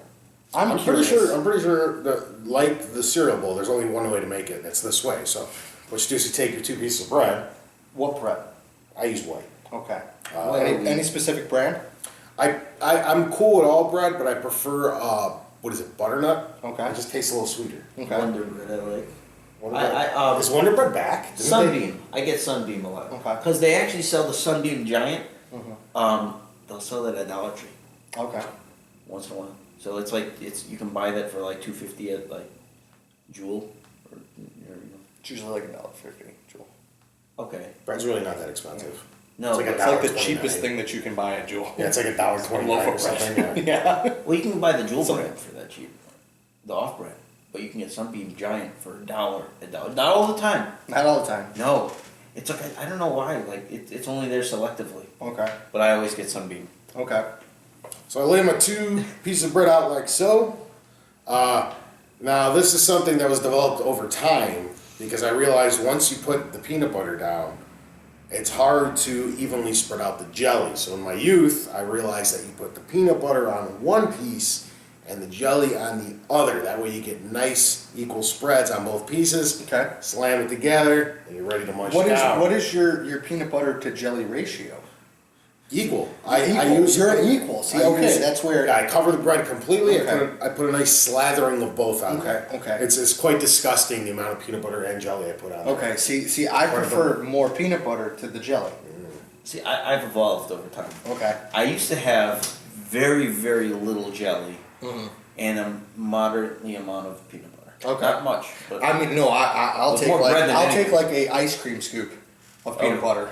I'm pretty curious. sure that, like the cereal bowl, there's only one way to make it, and it's this way. So, what you do is you take your 2 pieces of bread. What bread? I use white. Okay. White or wheat? Any specific brand? I'm cool with all bread, but I prefer what is it, butternut? Okay. It just tastes a little sweeter. Okay. Wonder Bread, I like. Wonder I- Bread. Is Wonder Bread back? Didn't they- Sunbeam. I get Sunbeam a lot. Okay. Because they actually sell the Sunbeam Giant. Mhm. They'll sell it at Dollar Tree Okay. once in a while. So it's like you can buy that for like $2.50 at like Jewel or It's usually like $1.50, Jewel. Okay. Bread's really not that expensive. No, It's like but- It's like the $1.29. cheapest thing that you can buy at Jewel. Yeah, it's like $1.29 Loaf or of something. bread. Yeah. Yeah. well, you can buy the Jewel So- brand for that cheap, the off brand, but you can get Sunbeam Giant for $1. $1. Not all the time. Not all the time. No, it's like I don't know why. Like it's only there selectively, Okay. but I always get Sunbeam. Okay. So I lay my 2 pieces of bread out like so. Now this is something that was developed over time because I realized once you put the peanut butter down, it's hard to evenly spread out the jelly. So in my youth, I realized that you put the peanut butter on one piece and the jelly on the other. That way you get nice equal spreads on both pieces. Okay. Slam it together and you're ready to munch What it is down. what is your peanut butter to jelly ratio? Equal. I Equal. use You're an equal. See, okay, that's where- I cover the bread completely. Okay. I put a nice slathering of both on Okay, there. okay. It's quite disgusting the amount of peanut butter and jelly I put on. Okay. See, I Part of prefer more peanut butter to the jelly. See, I've evolved over time. Okay. I used to have very, very little jelly Mhm. and a moderately amount of peanut butter. Okay. Not much, but I mean, no, I'll With take more bread than I'll anything. take like a ice cream scoop of peanut Oh. butter,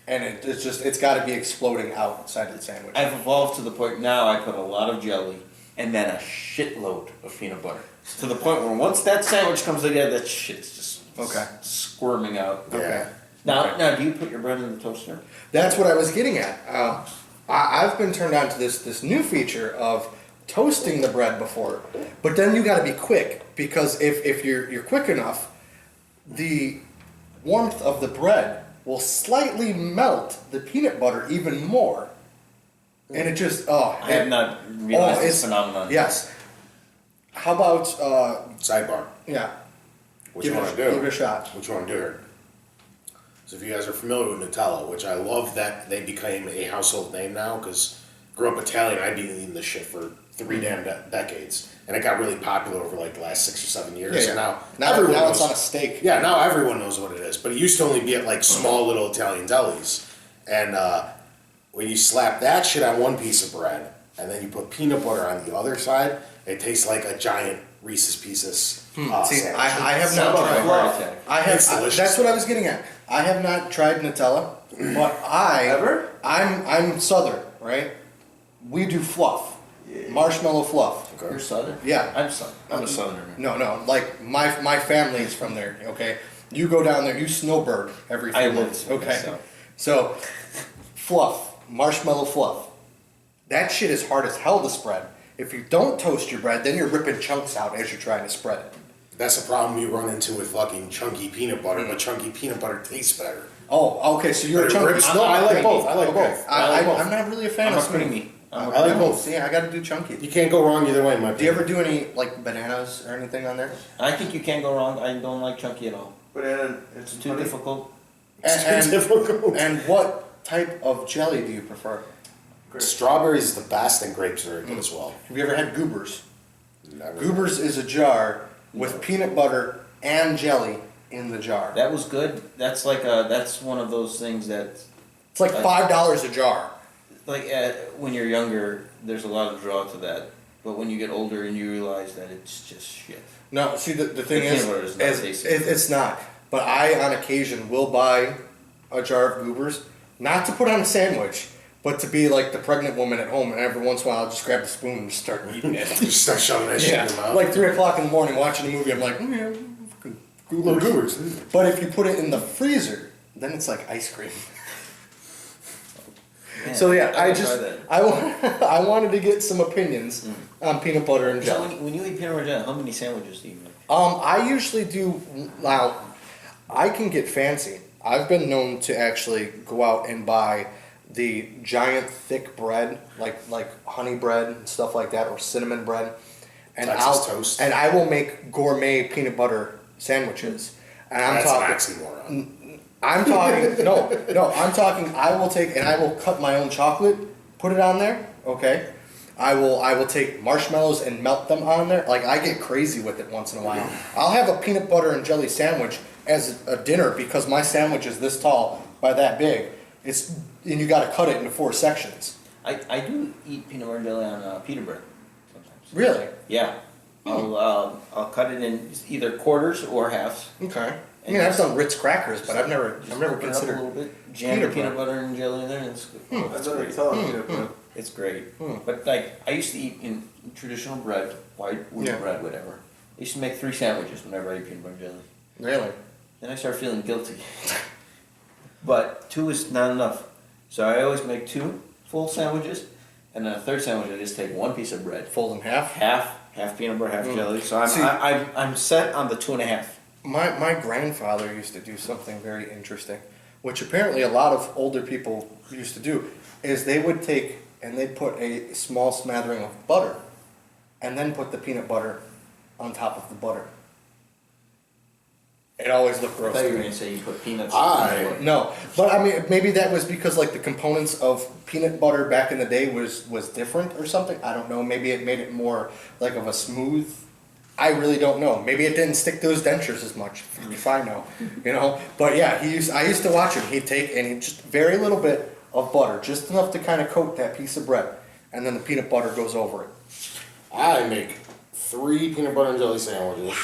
and it's got to be exploding outside of the sandwich. I've evolved to the point now I put a lot of jelly and then a shitload of peanut butter. To the point where once that sandwich comes together, that shit's just Okay. squirming out. Yeah. Okay. Now, do you put your bread in the toaster? That's what I was getting at. I've been turned on to this new feature of toasting the bread before, but then you got to be quick because if you're quick enough, the warmth of the bread will slightly melt the peanut butter even more, and it just I have not realized this phenomenon. Yes. How about Sidebar. yeah? What Give you it want a- to do? give it a shot. What you want to do here? So if you guys are familiar with Nutella, which I love that they became a household name now because grew up Italian, I'd been eating this shit for 3 damn decades, and it got really popular over like the last 6 or 7 years. Yeah, So yeah. now Now everyone it's knows- on a steak. Yeah, now everyone knows what it is, but it used to only be at like small little Italian delis. And when you slap that shit on one piece of bread, and then you put peanut butter on the other side, it tastes like a giant Reese's Pieces. See, sandwich. I have Sounds not like a tried. heart attack. It's delicious. That's what I was getting at. I have not tried Nutella, but Ever? I'm Southern, right? We do fluff, marshmallow fluff. You're Southern? Yeah. I'm Southern. I'm a Southerner. No, like my family is from there. Okay, You go down there, you snowbird every few I would, months. Okay. so. So, fluff, marshmallow fluff. That shit is hard as hell to spread. If you don't toast your bread, then you're ripping chunks out as you're trying to spread it. That's the problem you run into with fucking chunky peanut butter, but chunky peanut butter tastes better. Oh, okay, so you're a But it chunky. rips- no, I like both. I like Okay. both. I'm not really a fan I'm a of smooth. creamy. I like both. See, I gotta do chunky. You can't go wrong either way, in my Do you opinion. ever do any, like, bananas or anything on there? I think you can't go wrong. I don't like chunky at all. Banana, it's It's too honey. difficult. It's too difficult. And what type of jelly do you prefer? Great. Strawberries is the best, and grapes are good as well. Have you ever had Goobers? Never. Goobers is a jar with peanut butter and jelly in the jar. That was good. That's that's one of those things that, It's like $5 a jar. when you're younger, there's a lot of draw to that. But when you get older and you realize that it's just shit. No, see the thing The is, peanut butter is not tasty. it's not. But I, on occasion, will buy a jar of Goobers, not to put on a sandwich, but to be like the pregnant woman at home, and every once in a while I'll just grab the spoon and just start eating it. You start shoving that shit in your mouth. Like 3 o'clock in the morning watching a movie, I'm like, yeah, fucking little goobers. But if you put it in the freezer, then it's like ice cream. Man, So yeah, I gotta just try that. I wanted to get some opinions on peanut butter and So jelly. when you eat peanut butter jelly, how many sandwiches do you make? I usually do. Now, I can get fancy. I've been known to actually go out and buy the giant thick bread, like honey bread and stuff like that, or cinnamon bread, and Texas toast. and I will make gourmet peanut butter sandwiches. And I'm That's talking. an oxymoron. I'm talking. No. I'm talking. I will take and I will cut my own chocolate, put it on there. Okay. I will take marshmallows and melt them on there. Like, I get crazy with it once in a while. I'll have a peanut butter and jelly sandwich as a dinner because my sandwich is this tall by that big. And you got to cut it into 4 sections. I do eat peanut butter and jelly on pita bread sometimes. Really? Yeah. I'll cut it in either quarters or halves. Okay. I mean, I've done Ritz crackers, but I've never Just considered open it up a little bit, jam peanut the peanut butter and jelly in there, and it's good. Oh, I've it's done great. it tell It's great. But like, I used to eat in traditional bread, white wheat Yeah. bread, whatever. I used to make 3 sandwiches whenever I ate peanut butter and jelly. Really? Then I started feeling guilty. But 2 is not enough. So I always make 2 full sandwiches, and then a 3rd sandwich I just take 1 piece of bread. Fold in half? Half peanut butter, half jelly. So See- I'm set on the 2.5. My grandfather used to do something very interesting, which apparently a lot of older people used to do, is they would take and they'd put a small smattering of butter, and then put the peanut butter on top of the butter. It always looked I gross thought you to were me. going to say you put peanuts I- in the No, but I mean, maybe that was because like the components of peanut butter back in the day was different or something. I don't know. Maybe it made it more like of a smooth. I really don't know. Maybe it didn't stick to his dentures as much. If I know, you know. But yeah, I used to watch him. He'd take and he'd just very little bit of butter, just enough to kind of coat that piece of bread, and then the peanut butter goes over it. I make 3 peanut butter and jelly sandwiches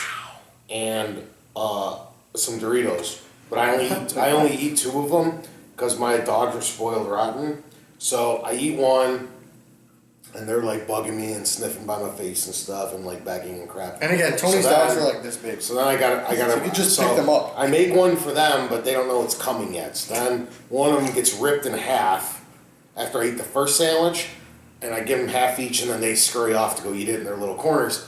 and some Doritos, but I only eat 2 of them because my dogs are spoiled rotten. So I eat one, and they're like bugging me and sniffing by my face and stuff and like begging and crap. And again, Tony's So then- dogs are like this big. So then I gotta. So you just pick them up. I make one for them, but they don't know it's coming yet. So then one of them gets ripped in half after I eat the first sandwich, and I give them half each, and then they scurry off to go eat it in their little corners,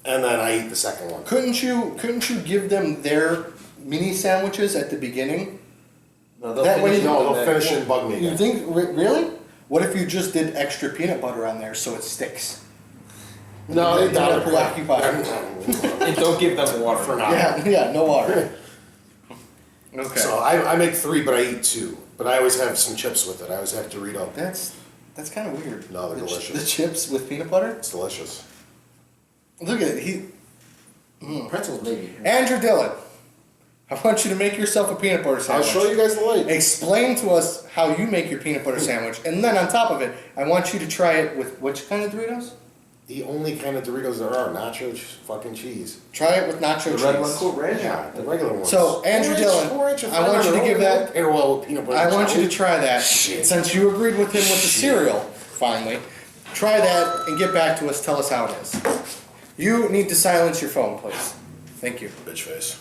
and then I eat the second one. Couldn't you give them their mini sandwiches at the beginning? No, they'll That way finish you- it No, with they'll that. finish it and bug me You again. think really? What if you just did extra peanut butter on there so it sticks? No, You're they not don't preoccupied. And don't give them water. For now. Yeah, no water. Okay. So I make 3, but I eat 2. But I always have some chips with it. I always have Dorito. That's kind of weird. No, they're The delicious. The chips with peanut butter. It's delicious. Look at it. Pretzels maybe. Andrew Dillon, I want you to make yourself a peanut butter I'll sandwich. show you guys the light. Explain to us how you make your peanut butter sandwich, and then on top of it, I want you to try it with which kind of Doritos? The only kind of Doritos there are, nacho fucking cheese. Try it with nacho cheese. The red one? Cool ranch. Yeah, the regular ones. So, Andrew Dillon, I want you to give that- Pair well with peanut butter. I want you to jelly. try that. Shit. Since you agreed with him with the cereal, finally, try that and get back to us. Tell us how it is. You need to silence your phone, please. Thank you. Bitch face.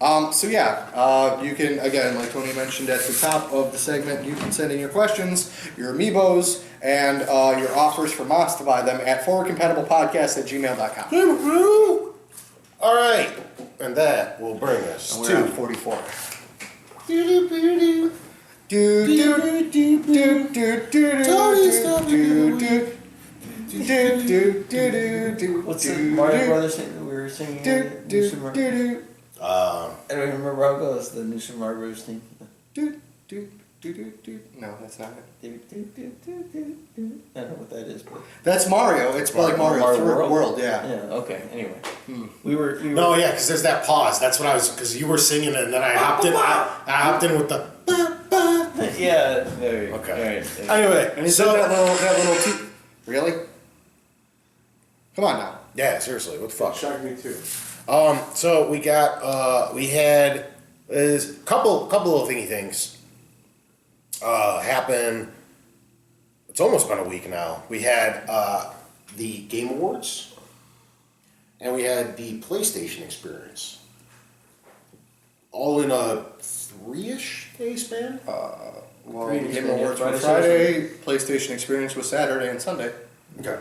So you can, again, like Tony mentioned at the top of the segment, you can send in your questions, your amiibos, and your offers for Moss to buy them at forwardcompatiblepodcast@gmail.com. All right, and that will bring us And we're to at 44. What's the Mario Brothers thing that we were singing? New Super Mario- I don't even remember how it goes. The New Super Mario Brothers thing. No, that's not it. I don't know what that is, but That's Mario. It's like Mario World, yeah. yeah. Okay. Anyway, we were. No, yeah, because there's that pause. That's what I was, because you were singing it, and then I hopped in. I hopped in with the. Yeah. There you go. Okay. All right. Anyway, And he so said that little really? Come on now. yeah, seriously, what the fuck? Shocked me too. So we got we had a couple of thingy things happen. It's almost been a week now. We had the Game Awards, and we had the PlayStation Experience, all in a 3-ish day span. Well, Three Game days, Awards yeah, were Friday, Friday, PlayStation Experience was Saturday and Sunday. Okay.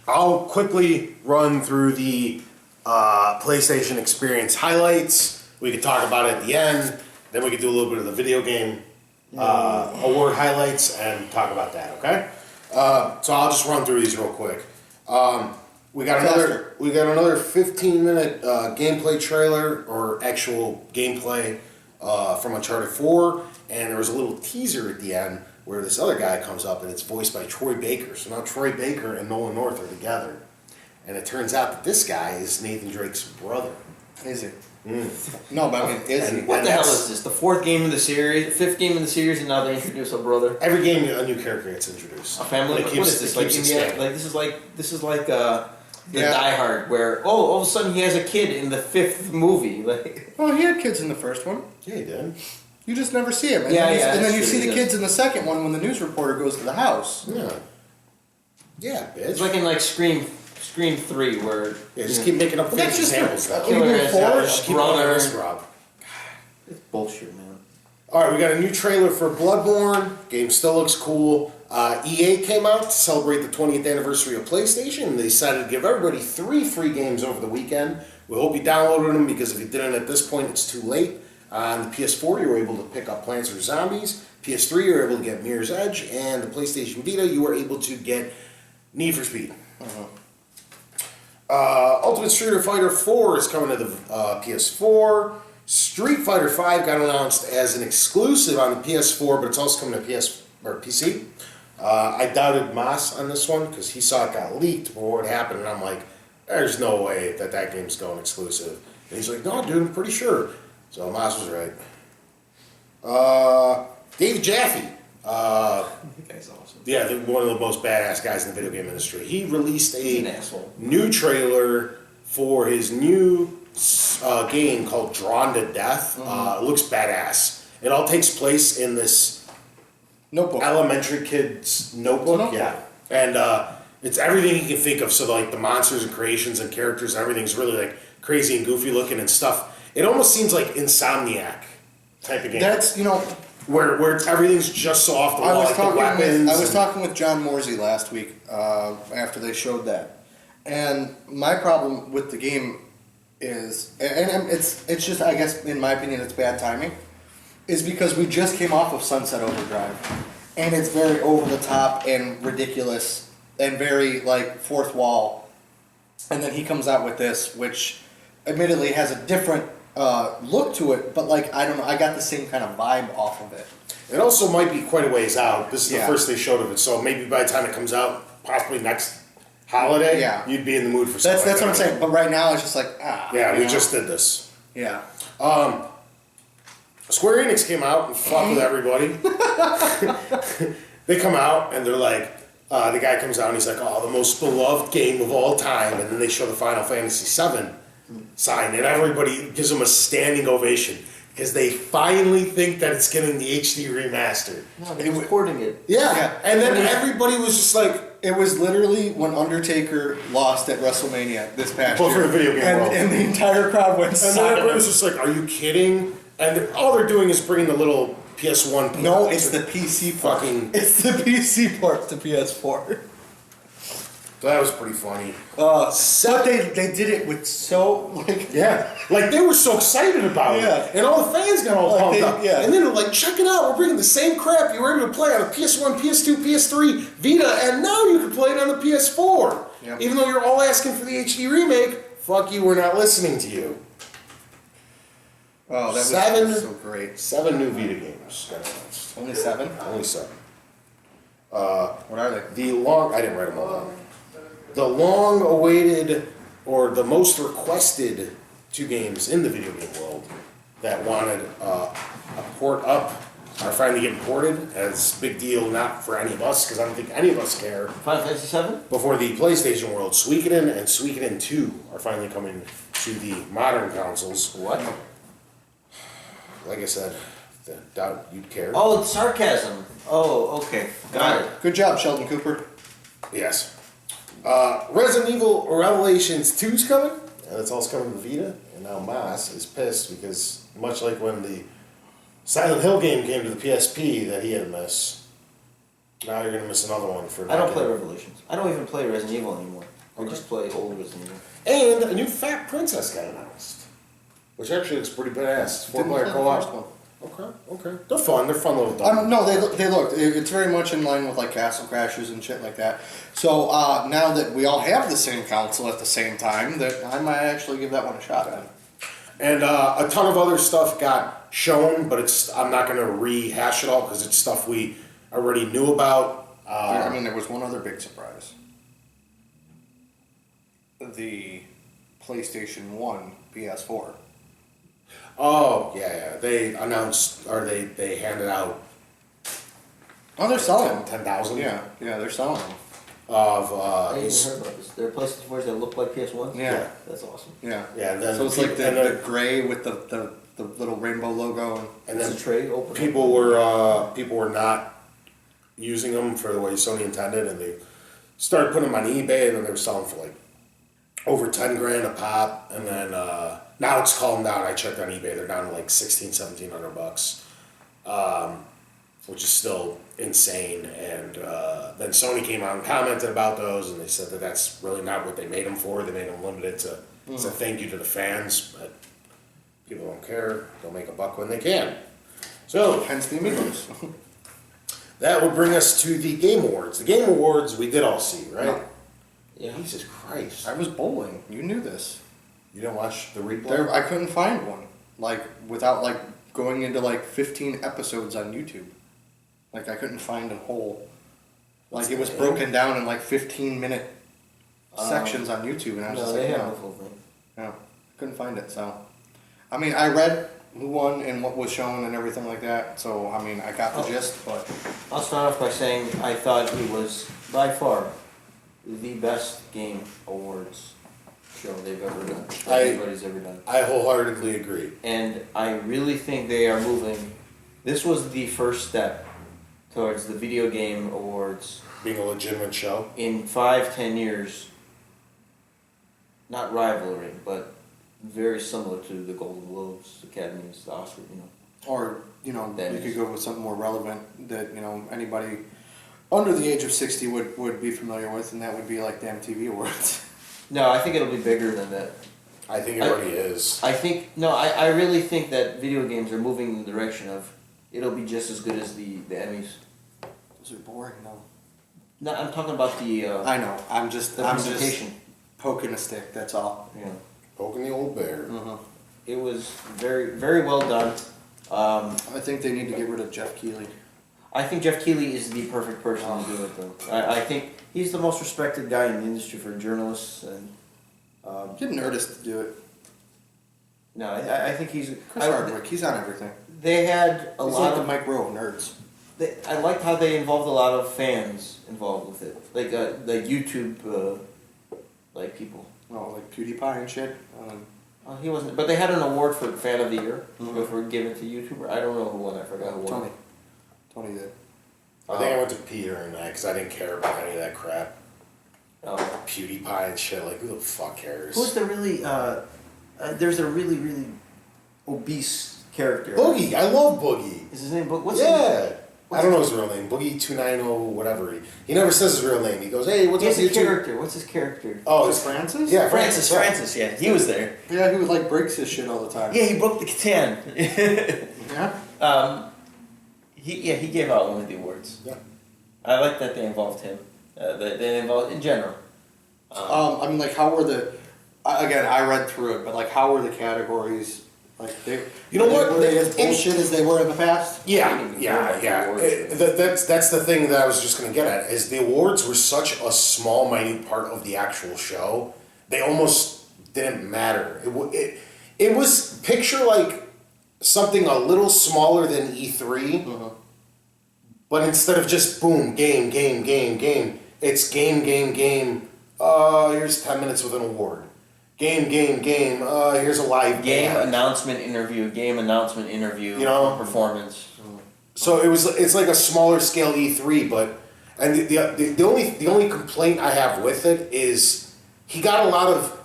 I'll quickly run through the PlayStation Experience highlights. We could talk about it at the end. Then we could do a little bit of the video game award highlights and talk about that. Okay. So I'll just run through these real quick. We got another 15-minute gameplay trailer or actual gameplay from Uncharted 4, and there was a little teaser at the end where this other guy comes up and it's voiced by Troy Baker. So now Troy Baker and Nolan North are together, and it turns out that this guy is Nathan Drake's brother. Is it? No, but I mean, is it? What the hell is this? The fourth game of the series, the fifth game of the series, and now they introduce a brother. Every game a new character gets introduced. A family. It What is this? it Like keeps Indiana? expanding. Like this is like the Yeah. Die Hard, where all of a sudden he has a kid in the fifth movie. Like Well, he had kids in the first one. Yeah, he did. You just never see him. And Yeah, then you, yeah, and then that's you true, see he the does. kids in the second one when the news reporter goes to the house. Yeah. Yeah, bitch. it's like in like Scream 3, where Yeah, just keep making up Well, that's fake just examples. a- though. Killer killer has has four, a Just keep on brother. this, Rob. It's bullshit, man. All right, we got a new trailer for Bloodborne. Game still looks cool. EA came out to celebrate the 20th anniversary of PlayStation, and they decided to give everybody 3 free games over the weekend. We hope you downloaded them, because if you didn't at this point, it's too late. On the PS4, you were able to pick up Plants vs. Zombies. PS3, you were able to get Mirror's Edge. And the PlayStation Vita, you were able to get Need for Speed. Ultimate Street Fighter 4 is coming to the PS4. Street Fighter 5 got announced as an exclusive on the PS4, but it's also coming to PC. I doubted Moss on this one because he saw it got leaked before it happened, and I'm like, there's no way that game's going exclusive. And he's like, no, dude, I'm pretty sure. So Moss was right. Dave Jaffe. That guy's awesome. Yeah, one of the most badass guys in the video game industry. He released He's an a asshole. new trailer for his new game called Drawn to Death. It looks badass. It all takes place in this Notebook. elementary kid's notebook. Yeah. And it's everything you can think of. So like the monsters and creations and characters and everything's really like crazy and goofy looking and stuff. It almost seems like Insomniac type of game. That's, where everything's just so off the wall, like the weapons. I was and- talking with John Morsey last week after they showed that, and my problem with the game is, and it's just, I guess in my opinion it's bad timing, is because we just came off of Sunset Overdrive, and it's very over the top and ridiculous and very like fourth wall, and then he comes out with this, which admittedly has a different look to it, but like I don't know, I got the same kind of vibe off of it. It also might be quite a ways out. This is the Yeah. first they showed of it, so maybe by the time it comes out, possibly next holiday, Yeah. you'd be in the mood for That's something. what I'm like that. saying. But right now it's just like Yeah, you we know? just did this. Yeah. Square Enix came out and fucked with everybody. They come out and they're like, the guy comes out and he's like, oh, the most beloved game of all time, and then they show the Final Fantasy VII sign, and everybody gives them a standing ovation because they finally think that it's getting the HD remaster. No, they're recording it. Yeah. Yeah. And then everybody was just like, It was literally when Undertaker lost at WrestleMania this past Well, year. for the video game world. And the entire crowd went And then silent. everybody was just like, "Are you kidding?" And all they're doing is bringing the little PS1. port No, it's to the PC port. fucking. It's the PC port to PS4. So that was pretty funny. But they did it with so like Yeah, like they were so excited about Yeah. it, and all the fans got all Like pumped they- up. yeah. And then they're like, "Check it out! We're bringing the same crap you were able to play on a PS1, PS2, PS3, Vita, and now you can play it on the PS4. Yep. Even though you're all asking for the HD remake, fuck you, we're not listening to you." oh that was Seven. so great. 7 new Vita games got announced. Only 7. Only 7. What are they? I didn't write them all down. The long-awaited, or the most requested 2 games in the video game world that wanted a port up are finally getting ported. As a big deal, not for any of us, because I don't think any of us care. Final Fantasy 7? Before the PlayStation world, Suikoden and Suikoden 2 are finally coming to the modern consoles. What? Like I said, doubt you'd care. Oh, it's sarcasm. Oh, okay. Got it. Good job, Sheldon Cooper. Yes. Resident Evil Revelations 2's coming, and it's also coming to Vita, and now Mas is pissed because, much like when the Silent Hill game came to the PSP that he had to miss, now you're going to miss another one for I don't not play getting- Revelations. I don't even play Resident Evil anymore. I Okay. just play old Resident Evil. And a new Fat Princess got announced, which actually looks pretty badass. Didn't 4-player play the first co-op. one. Okay. They're fun. They're fun little dogs. No, they looked. It's very much in line with like Castle Crashers and shit like that. So now that we all have the same console at the same time, that I might actually give that one a shot at. And a ton of other stuff got shown, but I'm not going to rehash it all because it's stuff we already knew about. I mean, there was one other big surprise. The PlayStation 1 PS4. Oh, yeah. They announced, or they handed out Oh, they're selling them. 10,000 Yeah, they're selling them. of, I ain't even heard about this. There are PlayStation 4s that look like PS1s? Yeah. That's awesome. Yeah. yeah, and then So it's like and the then gray with the little rainbow logo. and It's then a trade open. people were not using them for the way Sony intended, and they started putting them on eBay, and then they were selling for like over 10 grand a pop, and then now it's calmed down. I checked on eBay; they're down to like $1,700 which is still insane. And then Sony came out and commented about those, and they said that that's really not what they made them for. They made them limited to as a thank you to the fans, but people don't care. They'll make a buck when they can. So Hence the Amigos. that would bring us to the Game Awards. The Game Awards we did all see, right? No. Yeah. Jesus Christ! I was bowling. You knew this. You didn't watch the replay? There, I couldn't find one. Like without like going into like 15 episodes on YouTube. Like I couldn't find a whole. Like it was broken down in like 15-minute sections on YouTube, and I was No, just they like, have no, the full thing. no, couldn't find it. So, I mean, I read who won and what was shown and everything like that. So, I mean, I got the gist, but I'll start off by saying I thought it was by far the best game awards show they've ever done. Anybody's ever done. I wholeheartedly agree. And I really think they are moving. This was the first step towards the video game awards Being a legitimate show. in 5-10 years. Not rivaling, but very similar to the Golden Globes, Academies, the Oscar. or you know, That you is- could go with something more relevant that you know anybody under the age of 60 would be familiar with, and that would be like the MTV Awards. No, I think it'll be bigger than that. I think it already is. I really think that video games are moving in the direction of it'll be just as good as the Emmys. Those are boring, though. No, I'm talking about the I know. I'm just presentation. poking a stick. That's all. Yeah. Poking the old bear. It was very, very well done. I think they need to get rid of Jeff Keighley. I think Jeff Keighley is the perfect person to do it, though. I think he's the most respected guy in the industry for journalists, and Get Nerdist to do it. no, I think he's. Chris Hardwick. He's on everything. They had a He's lot like the of. Mike Rowe of nerds. I liked how they involved a lot of fans involved with it, like YouTube, like people. Oh, like PewDiePie and shit. He wasn't, but they had an award for Fan of the Year before given to YouTuber. I don't know who won. I forgot who won. Tony did. I think I went to Peter in that because I didn't care about any of that crap. Oh. PewDiePie and shit. Like, who the fuck cares? Who's the really? There's a really really obese character. Boogie. I love Boogie. Is his name? What's his name? Yeah. I don't know his real name. Boogie 290 whatever. He never says his real name. He goes, "Hey, what's He up, has a YouTube?" character. What's his character? Oh, Is it's it Francis? Yeah, Francis, yeah, he was there. Yeah, who like breaks his shit all the time. Yeah, he broke the Catan. Yeah. He gave out one of the awards. Yeah. I like that they involved him. They involved in general. I mean, like, how were the? Again, I read through it, but like, how were the categories? Like, they. You know what? Were they as It's- bullshit as they were in the past? Yeah, I didn't yeah, know yeah. about the awards. That's the thing that I was just gonna get at is the awards were such a small, minute part of the actual show. They almost didn't matter. It was picture like something a little smaller than E3, but instead of just boom, game, it's game. Here's 10 minutes with an award. Game. Here's a live Game band. announcement interview. You know? Performance. So it's like a smaller scale E3, but and the only complaint I have with it is he got a lot of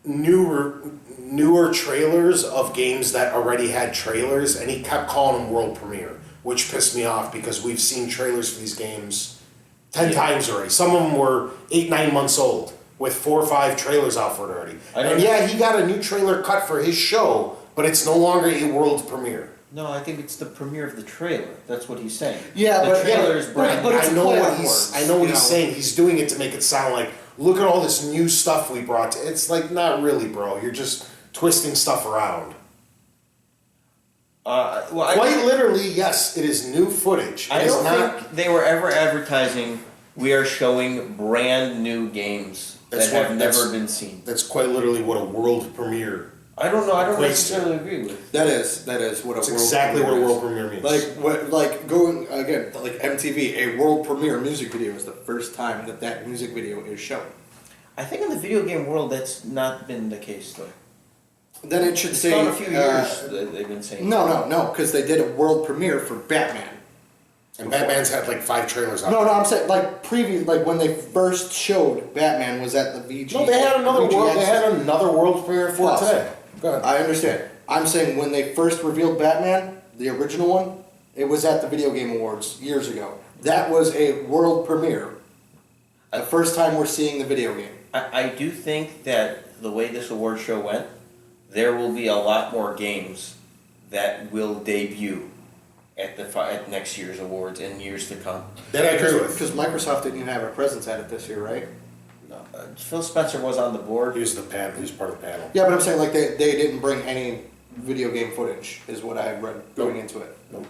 newer trailers of games that already had trailers, and he kept calling them world premiere, which pissed me off because we've seen trailers for these games 10 times already. Some of them were 8-9 months old with 4 or 5 trailers out for it already. And yeah, he got a new trailer cut for his show, but it's no longer a world premiere. No, I think it's the premiere of the trailer. That's what he's saying. Yeah, the but- trailer's brand. but it's I know what playoff he's. words, I know what you he's know. saying. He's doing it to make it sound like, look at all this new stuff we brought. It's like not really, bro. You're just twisting stuff around. Quite literally, yes, it is new footage. I It is don't not. think they were ever advertising. We are showing brand new games That's that have what- never that's- been seen. That's quite literally what a world premiere. I don't know. I don't Equates to. necessarily agree with. That is what a That's world exactly what a premiere is. world premiere means. Like going again, like MTV, a world premiere music video is the first time that music video is shown. I think in the video game world, that's not been the case though. Then it should It's say gone a few years that they've been saying. No, because they did a world premiere for Batman. and Batman's had like 5 trailers out. No, I'm saying like like when they first showed Batman was at the VG. No, they had another world. VGX. They had another world premiere for Plus. today. Go ahead. I understand. I'm saying when they first revealed Batman, the original one, it was at the Video Game Awards years ago. That was a world premiere. The first time we're seeing the video game. I do think that the way this award show went, there will be a lot more games that will debut at at next year's awards in years to come. That I agree with. Because Microsoft didn't even have a presence at it this year, right? No, Phil Spencer was on the board. He was the panel. He was part of the panel. Yeah, but I'm saying like they didn't bring any video game footage, is what I had read going into it. It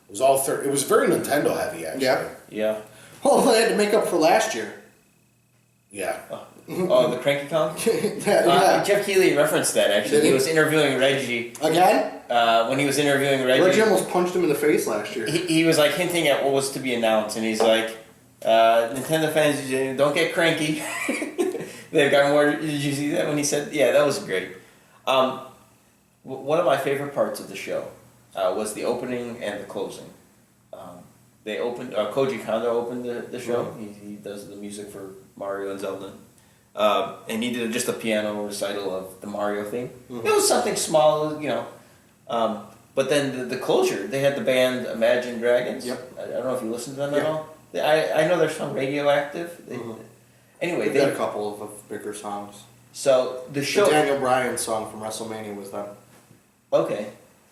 was all It was very Nintendo heavy, actually. Yeah. Yeah. Well, they had to make up for last year. Yeah. Oh, the Cranky Kong? Yeah. Jeff Keighley referenced that actually. Did he? He was interviewing Reggie. Again? When he was interviewing Reggie, Reggie almost punched him in the face last year. he was like hinting at what was to be announced, and he's like, Nintendo fans, don't get cranky. They've got more. Did you see that when he said? Yeah, that was great. One of my favorite parts of the show was the opening and the closing. They opened. Koji Kondo opened the show. He does the music for Mario and Zelda. And he did just a piano recital of the Mario theme. It was something small, you know. But then the closure, they had the band Imagine Dragons. Yep. I don't know if you listened to them at Yeah. all. I know their song Radioactive. Anyway, They got a couple of bigger songs. so the show. The Daniel Bryan song from WrestleMania was them. Okay.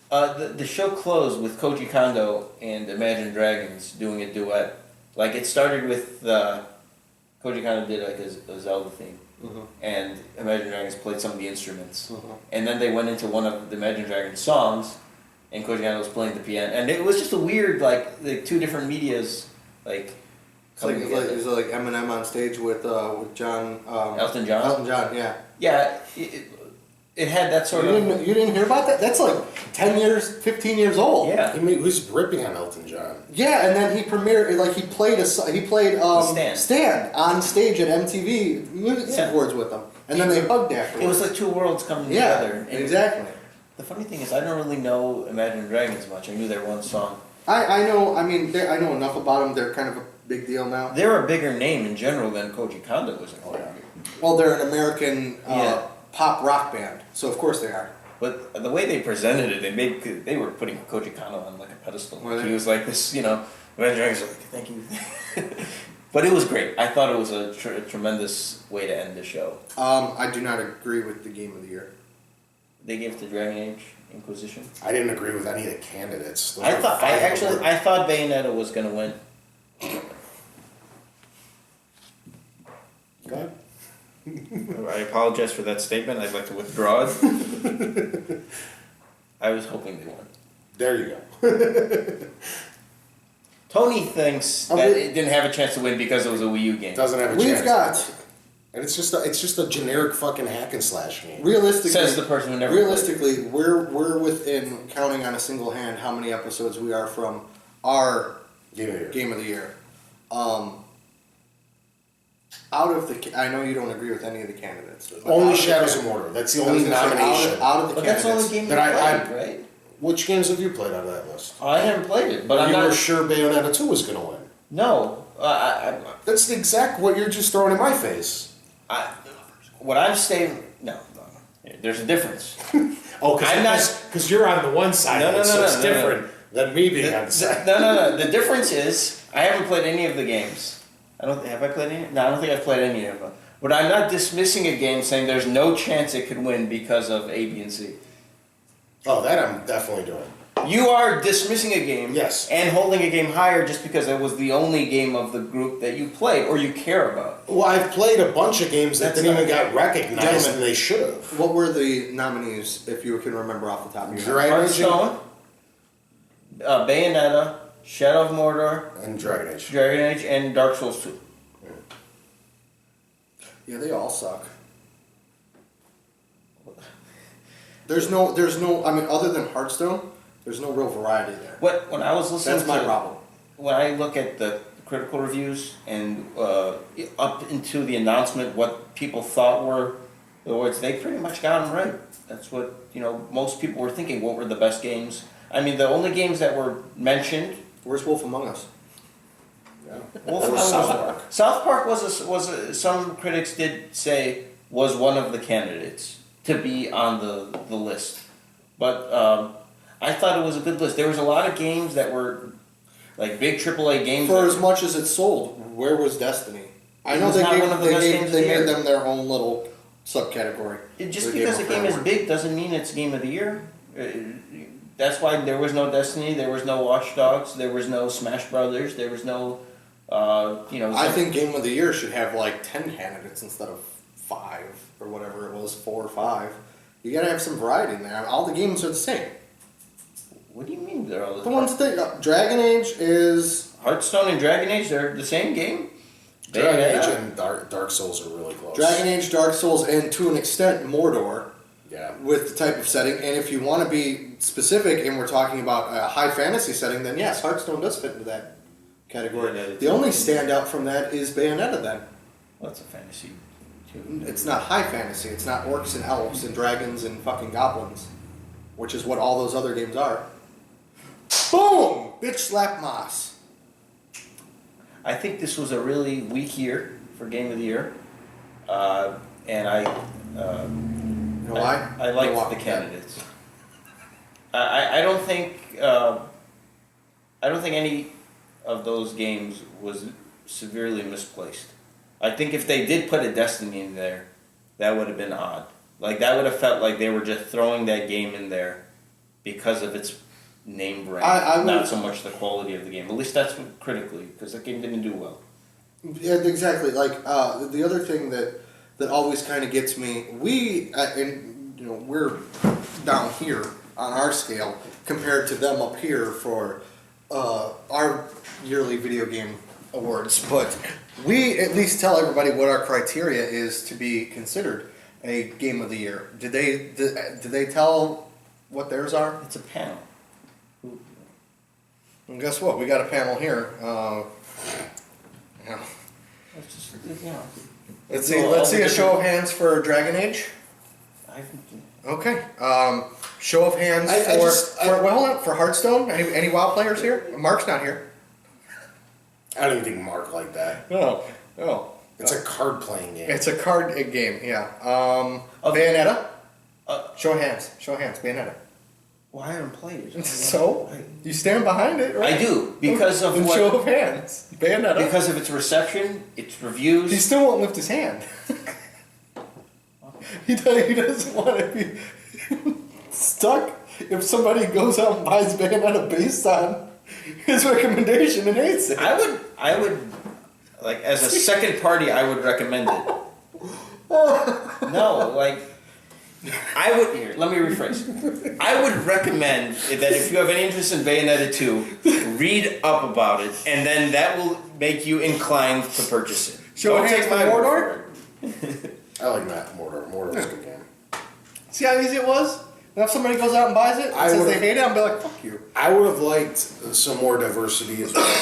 The show closed with Koji Kondo and Imagine Dragons doing a duet. Like it started with Koji Kondo did like a Zelda theme, and Imagine Dragons played some of the instruments, and then they went into one of the Imagine Dragons songs, and Koji Kondo was playing the piano, and it was just a weird like two different medias like. It's like, coming it together. was like Eminem on stage with John. Elton John? Elton John, yeah. Yeah, it had that sort of. You didn't hear about that? That's like 10 years, 15 years old. Yeah. He was ripping on Elton John. Yeah, and then he premiered, like he played Stand on stage at MTV Music Yeah. Awards with them. And then they hugged afterwards. It was like two worlds coming yeah, together. And exactly. the funny thing is, I don't really know Imagine Dragons much. I knew their one song. I know. I mean, I know enough about them. They're kind of a big deal now. They're a bigger name in general than Koji Kondo was in horror. Well, they're an American Yeah. pop rock band, so of course they are. But the way they presented it, they were putting Koji Kondo on like a pedestal. Were they? He was like this, Avenger was like, thank you. But it was great. I thought it was a tremendous way to end the show. I do not agree with the game of the year. They gave it to Dragon Age Inquisition. I didn't agree with any of the candidates. Those I are thought five of them. I thought Bayonetta was gonna win. Go ahead. I apologize for that statement. I'd like to withdraw it. I was hoping they won. There you go. Tony thinks that it didn't have a chance to win because it was a Wii U game. Doesn't have a We've chance. got And it's just a generic fucking hack and slash game. realistically. Says the person who never Realistically, we're within counting on a single hand how many episodes we are from our Game of the year. game of the year. Out of the, I know you don't agree with any of the candidates. but out Only of the Shadows of can- Mordor. That's the I was only gonna say, nomination. Out of the But that's the only candidates. game you That played, right? Which games have you played out of that list? Oh, I haven't played it, but I'm you not. were sure Bayonetta 2 was going to win. No, That's the exact what you're just throwing in my face. what I'm saying. No, there's a difference. Oh, I'm not- because you're on the one side No, of it, no, so no, it's no, different than me being on the side. No. The difference is I haven't played any of the games. Have I played any? No, I don't think I've played any of them. But I'm not dismissing a game saying there's no chance it could win because of A, B, and C. Oh, that I'm definitely doing. You are dismissing a game, Yes. and holding a game higher just because it was the only game of the group that you played or you care about. Well, I've played a bunch of games that That's didn't even not- get recognized, Gentlemen. and they should have. What were the nominees, if you can remember off the top of your head? Dragon Age Hearthstone, Bayonetta, Shadow of Mordor, and Dragon Age. Dragon Age, and Dark Souls 2. Yeah, they all suck. There's no. I mean, other than Hearthstone, there's no real variety there. When I was listening That's my to problem. when I look at the critical reviews and up into the announcement, what people thought were the awards, they pretty much got them right. That's what most people were thinking. What were the best games? I mean, the only games that were mentioned. Where's Wolf Among Us? South Park was some critics did say was one of the candidates to be on the list, but I thought it was a good list. There was a lot of games that were like big AAA games. For as much as it sold, where was Destiny? I know It was not one of the best games of the they year. made them their own little subcategory. Just They because gave the them game is award. big doesn't mean it's game of the year. That's why there was no Destiny, there was no Watch Dogs, there was no Smash Brothers, there was no, I think Game of the Year should have like 10 candidates instead of 5 or whatever it was, 4 or 5. You gotta have some variety in there. All the games are the same. What do you mean they're all The ones that Dragon Age is Hearthstone and Dragon Age, they're the same game? Dragon Yeah. Age and Dark Souls are really close. Dragon Age, Dark Souls, and to an extent Mordor. Yeah. With the type of setting, and if you want to be specific, and we're talking about a high fantasy setting, then yes, Hearthstone does fit into that category. Yeah, The only standout from that is Bayonetta. Then What's a fantasy too? it's not high fantasy. It's not orcs and elves and dragons and fucking goblins, which is what all those other games are. Boom! Bitch slap Moss. I think this was a really weak year for Game of the Year, and I. You know why? I liked Go off the that. candidates. I don't think any of those games was severely misplaced. I think if they did put a Destiny in there, that would have been odd. Like that would have felt like they were just throwing that game in there because of its name brand, I would- not so much the quality of the game. At least that's what, critically, because that game didn't do well. Yeah, exactly. Like the other thing that always kind of gets me, we're down here on our scale compared to them up here for our yearly video game awards, but we at least tell everybody what our criteria is to be considered a game of the year. Did they tell what theirs are? It's a panel. And guess what? We got a panel here. Yeah. It's just, you know, Let's see a show of hands for Dragon Age. I think Okay. Show of hands for Hearthstone. Any WoW players here? Mark's not here. I don't even think Mark like that. No. It's a card playing game. It's a card game. Yeah. Bayonetta. Show of hands. Bayonetta. Well, I haven't played it. So you stand behind it, right? I do because of And what. show of hands. Bayonetta. Because of its reception, its reviews. He still won't lift his hand. He doesn't want to be stuck if somebody goes out and buys Bayonetta based on his recommendation and hates it. I would, like, as a second party, I would recommend it. No, like, I would, here, let me rephrase. I would recommend that if you have any interest in Bayonetta 2, read up about it, and then that will make you inclined to purchase it. Show Don't of hands take for my word Mordor? for it. I like Matt Mordor. Mordor was a good game. See how easy it was? Now if somebody goes out and buys it and I says would've- they hate it, I'll be like, fuck you. I would have liked some more diversity as well.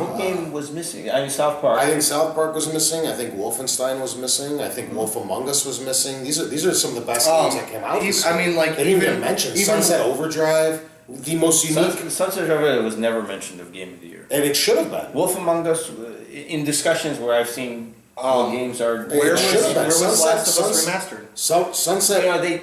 What game was missing? I mean, South Park. I think South Park was missing. I think Wolfenstein was missing. I think Wolf Among Us was missing. These are some of the best games that came out. This I year. mean, like, they didn't even even- mention even- Sunset Overdrive, the most unique, Sunset Overdrive was never mentioned of Game of the Year. and it should have been. Wolf Among Us, in discussions where I've seen games are. Where was Where was Sunset- Last of Us remastered? Sunset You know,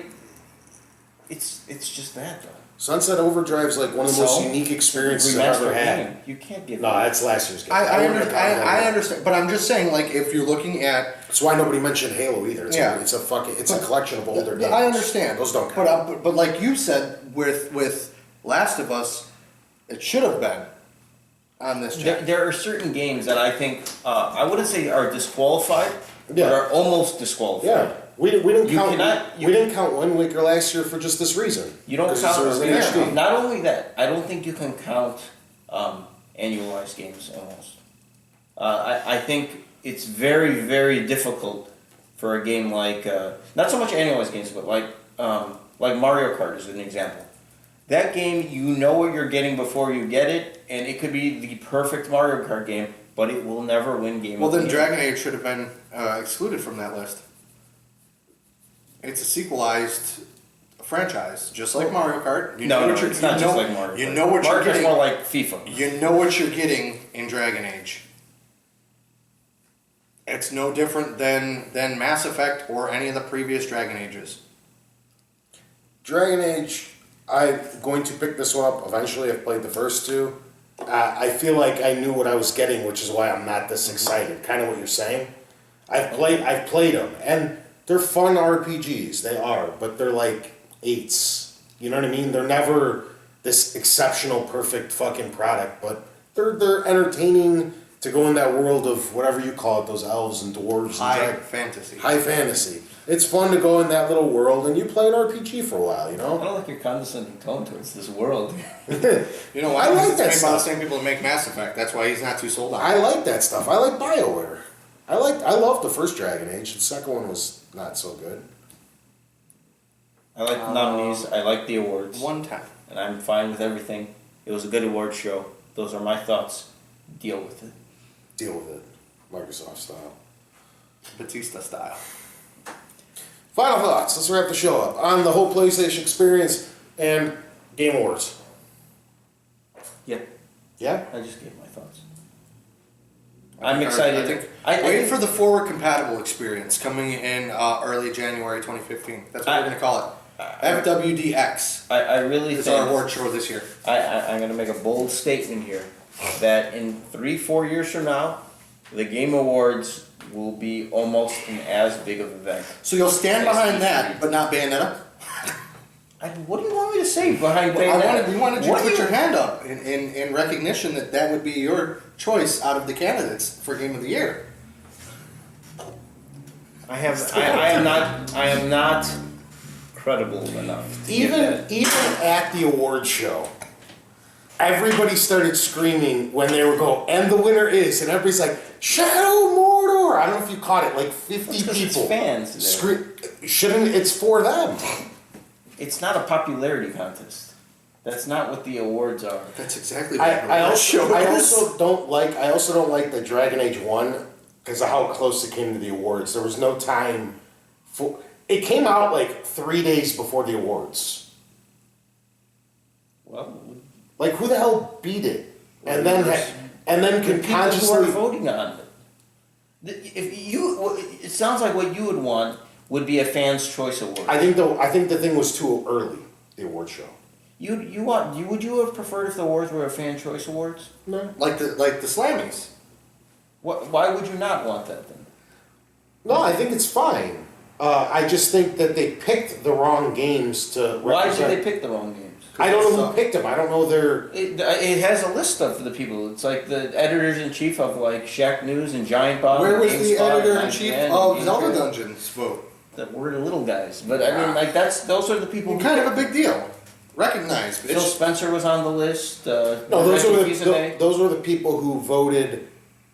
it's just that though. Sunset Overdrive's like one of the most So, unique experiences I've ever Remastered had. game. You can't give. No, that's last year's game. I wouldn't understand, but I'm just saying, like, if you're looking at, That's why nobody mentioned Halo either. Yeah. It's a collection of older games. I understand. Those don't count. But like you said, with Last of Us, it should have been on this chart. There are certain games that I think I wouldn't say are disqualified, Yeah. but are almost disqualified. Yeah, we didn't You count. cannot- we didn't count Wind Waker last year for just this reason. You don't 'Cause count. there was an HD. Not only that, I don't think you can count annualized games almost. I think it's very, very difficult for a game like not so much annualized games, but like Mario Kart is an example. That game, you know what you're getting before you get it, and it could be the perfect Mario Kart game, but it will never win game. Well, of the then Year. Dragon Age should have been excluded from that list. It's a sequelized franchise, just like Mario Kart. No, it's not just like Mario Kart. You know what Mario you're Kart's getting. more like FIFA. You know what you're getting in Dragon Age. It's no different than Mass Effect or any of the previous Dragon Ages. Dragon Age, I'm going to pick this one up. Eventually, I've played the first two. I feel like I knew what I was getting, which is why I'm not this excited. Kind of what you're saying. I've played them, and they're fun RPGs. They are, but they're like 8s. You know what I mean? They're never this exceptional, perfect fucking product, but they're entertaining to go in that world of whatever you call it, those elves and dwarves and High dragons. fantasy. High fantasy. It's fun to go in that little world, and you play an RPG for a while, you I know? don't like your condescending tone towards this world. You know why? I like Because that it's made by the stuff. same people that make Mass Effect. That's why he's not too sold on it. I like that stuff. I like BioWare. I loved the first Dragon Age. The second one was not so good. I like the nominees. I like the awards. One time. And I'm fine with everything. It was a good award show. Those are my thoughts. Deal with it. Deal with it. Microsoft style. Batista style. Final thoughts. Let's wrap the show up on the whole PlayStation experience and Game Awards. Yeah, Yeah? I just gave my thoughts. I'm excited. I think. I Wait think- for the forward compatible experience coming in early January 2015. That's what we're going to call it. FWDX I really is think our award show this year. I'm going to make a bold statement here that in 3-4 years from now, the Game Awards will be almost an as big of an event. So you'll stand behind that, but not Bayonetta? What do you want me to say behind We Bayonetta? wanted you What to do put your hand up in recognition that that would be your choice out of the candidates for Game of the Year. I am not credible enough. to get that. Even at the award show, everybody started screaming when they were going, and the winner is, and everybody's like, Shadow Mordor! I don't know if you caught it, like 50 It's 'cause it's people. fans there. Shouldn't, it's for them. It's not a popularity contest. That's not what the awards are. That's exactly what I also don't like that Dragon Age 1 because of how close it came to the awards. There was no time for it came out like 3 days before the awards. Well, Like, who the hell beat it? And then the can people who are consciously. voting on it. It sounds like what you would want would be a fans' choice award. I think the thing was too early. The award show. Would you have preferred if the awards were a fan choice awards? No. Like the Slammies. Why would you not want that then? No, I think it's fine. I just think that they picked the wrong games to Why did represent. they pick the wrong games? I don't know who picked them. I don't know their. It has a list of the people. It's like the editors in chief of like Shack News and Giant Bomb. Where and was the GameSpot editor in and chief IGN of and Zelda GameSpot. Dungeons vote? That we're the little guys, but I mean, like those are the people. Who Kind of a big deal. Recognized. Phil Spencer was on the list. No, those were Fils-Aimé. those were the people who voted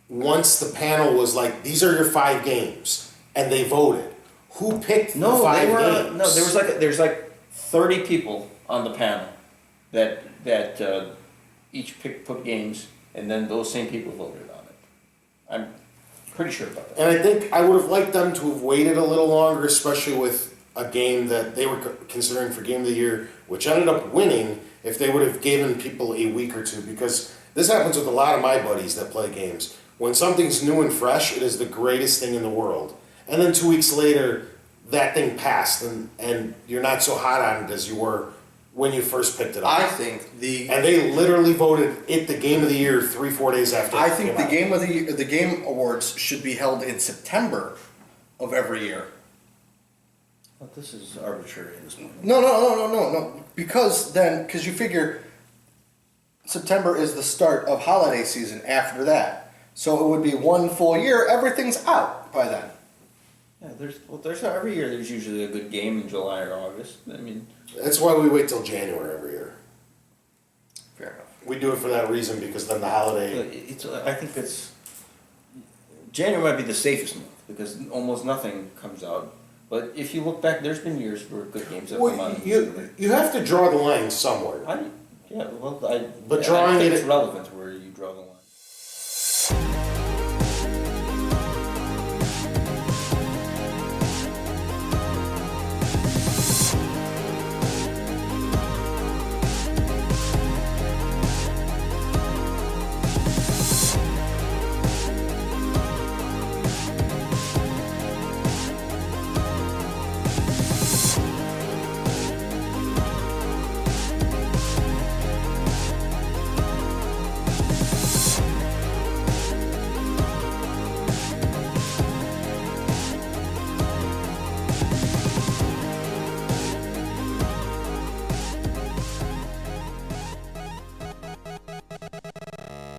once the panel was like, these are your 5 games, and they voted. Who picked the 5 games? No, there's like 30 people on the panel that each put games, and then those same people voted on it. I'm pretty sure about that. And I think I would have liked them to have waited a little longer, especially with a game that they were considering for Game of the Year, which ended up winning if they would have given people a week or two. Because this happens with a lot of my buddies that play games. When something's new and fresh, it is the greatest thing in the world. And then 2 weeks later, that thing passed, and you're not so hot on it as you were when you first picked it up. I think And they literally voted it the Game of the Year 3-4 days after. I it think came out. the Game Awards should be held in September of every year. Well, this is arbitrary at this point. No. Because you figure September is the start of holiday season after that. So it would be 1 full year, everything's out by then. Yeah, there's every year there's usually a good game in July or August. I mean, That's why we wait till January every year. Fair enough. We do it for that reason, because then the holiday. I think that's January might be the safest month because almost nothing comes out. But if you look back, there's been years where good games have come Well, out. you have to draw the line somewhere. But But drawing I think it- it's relevant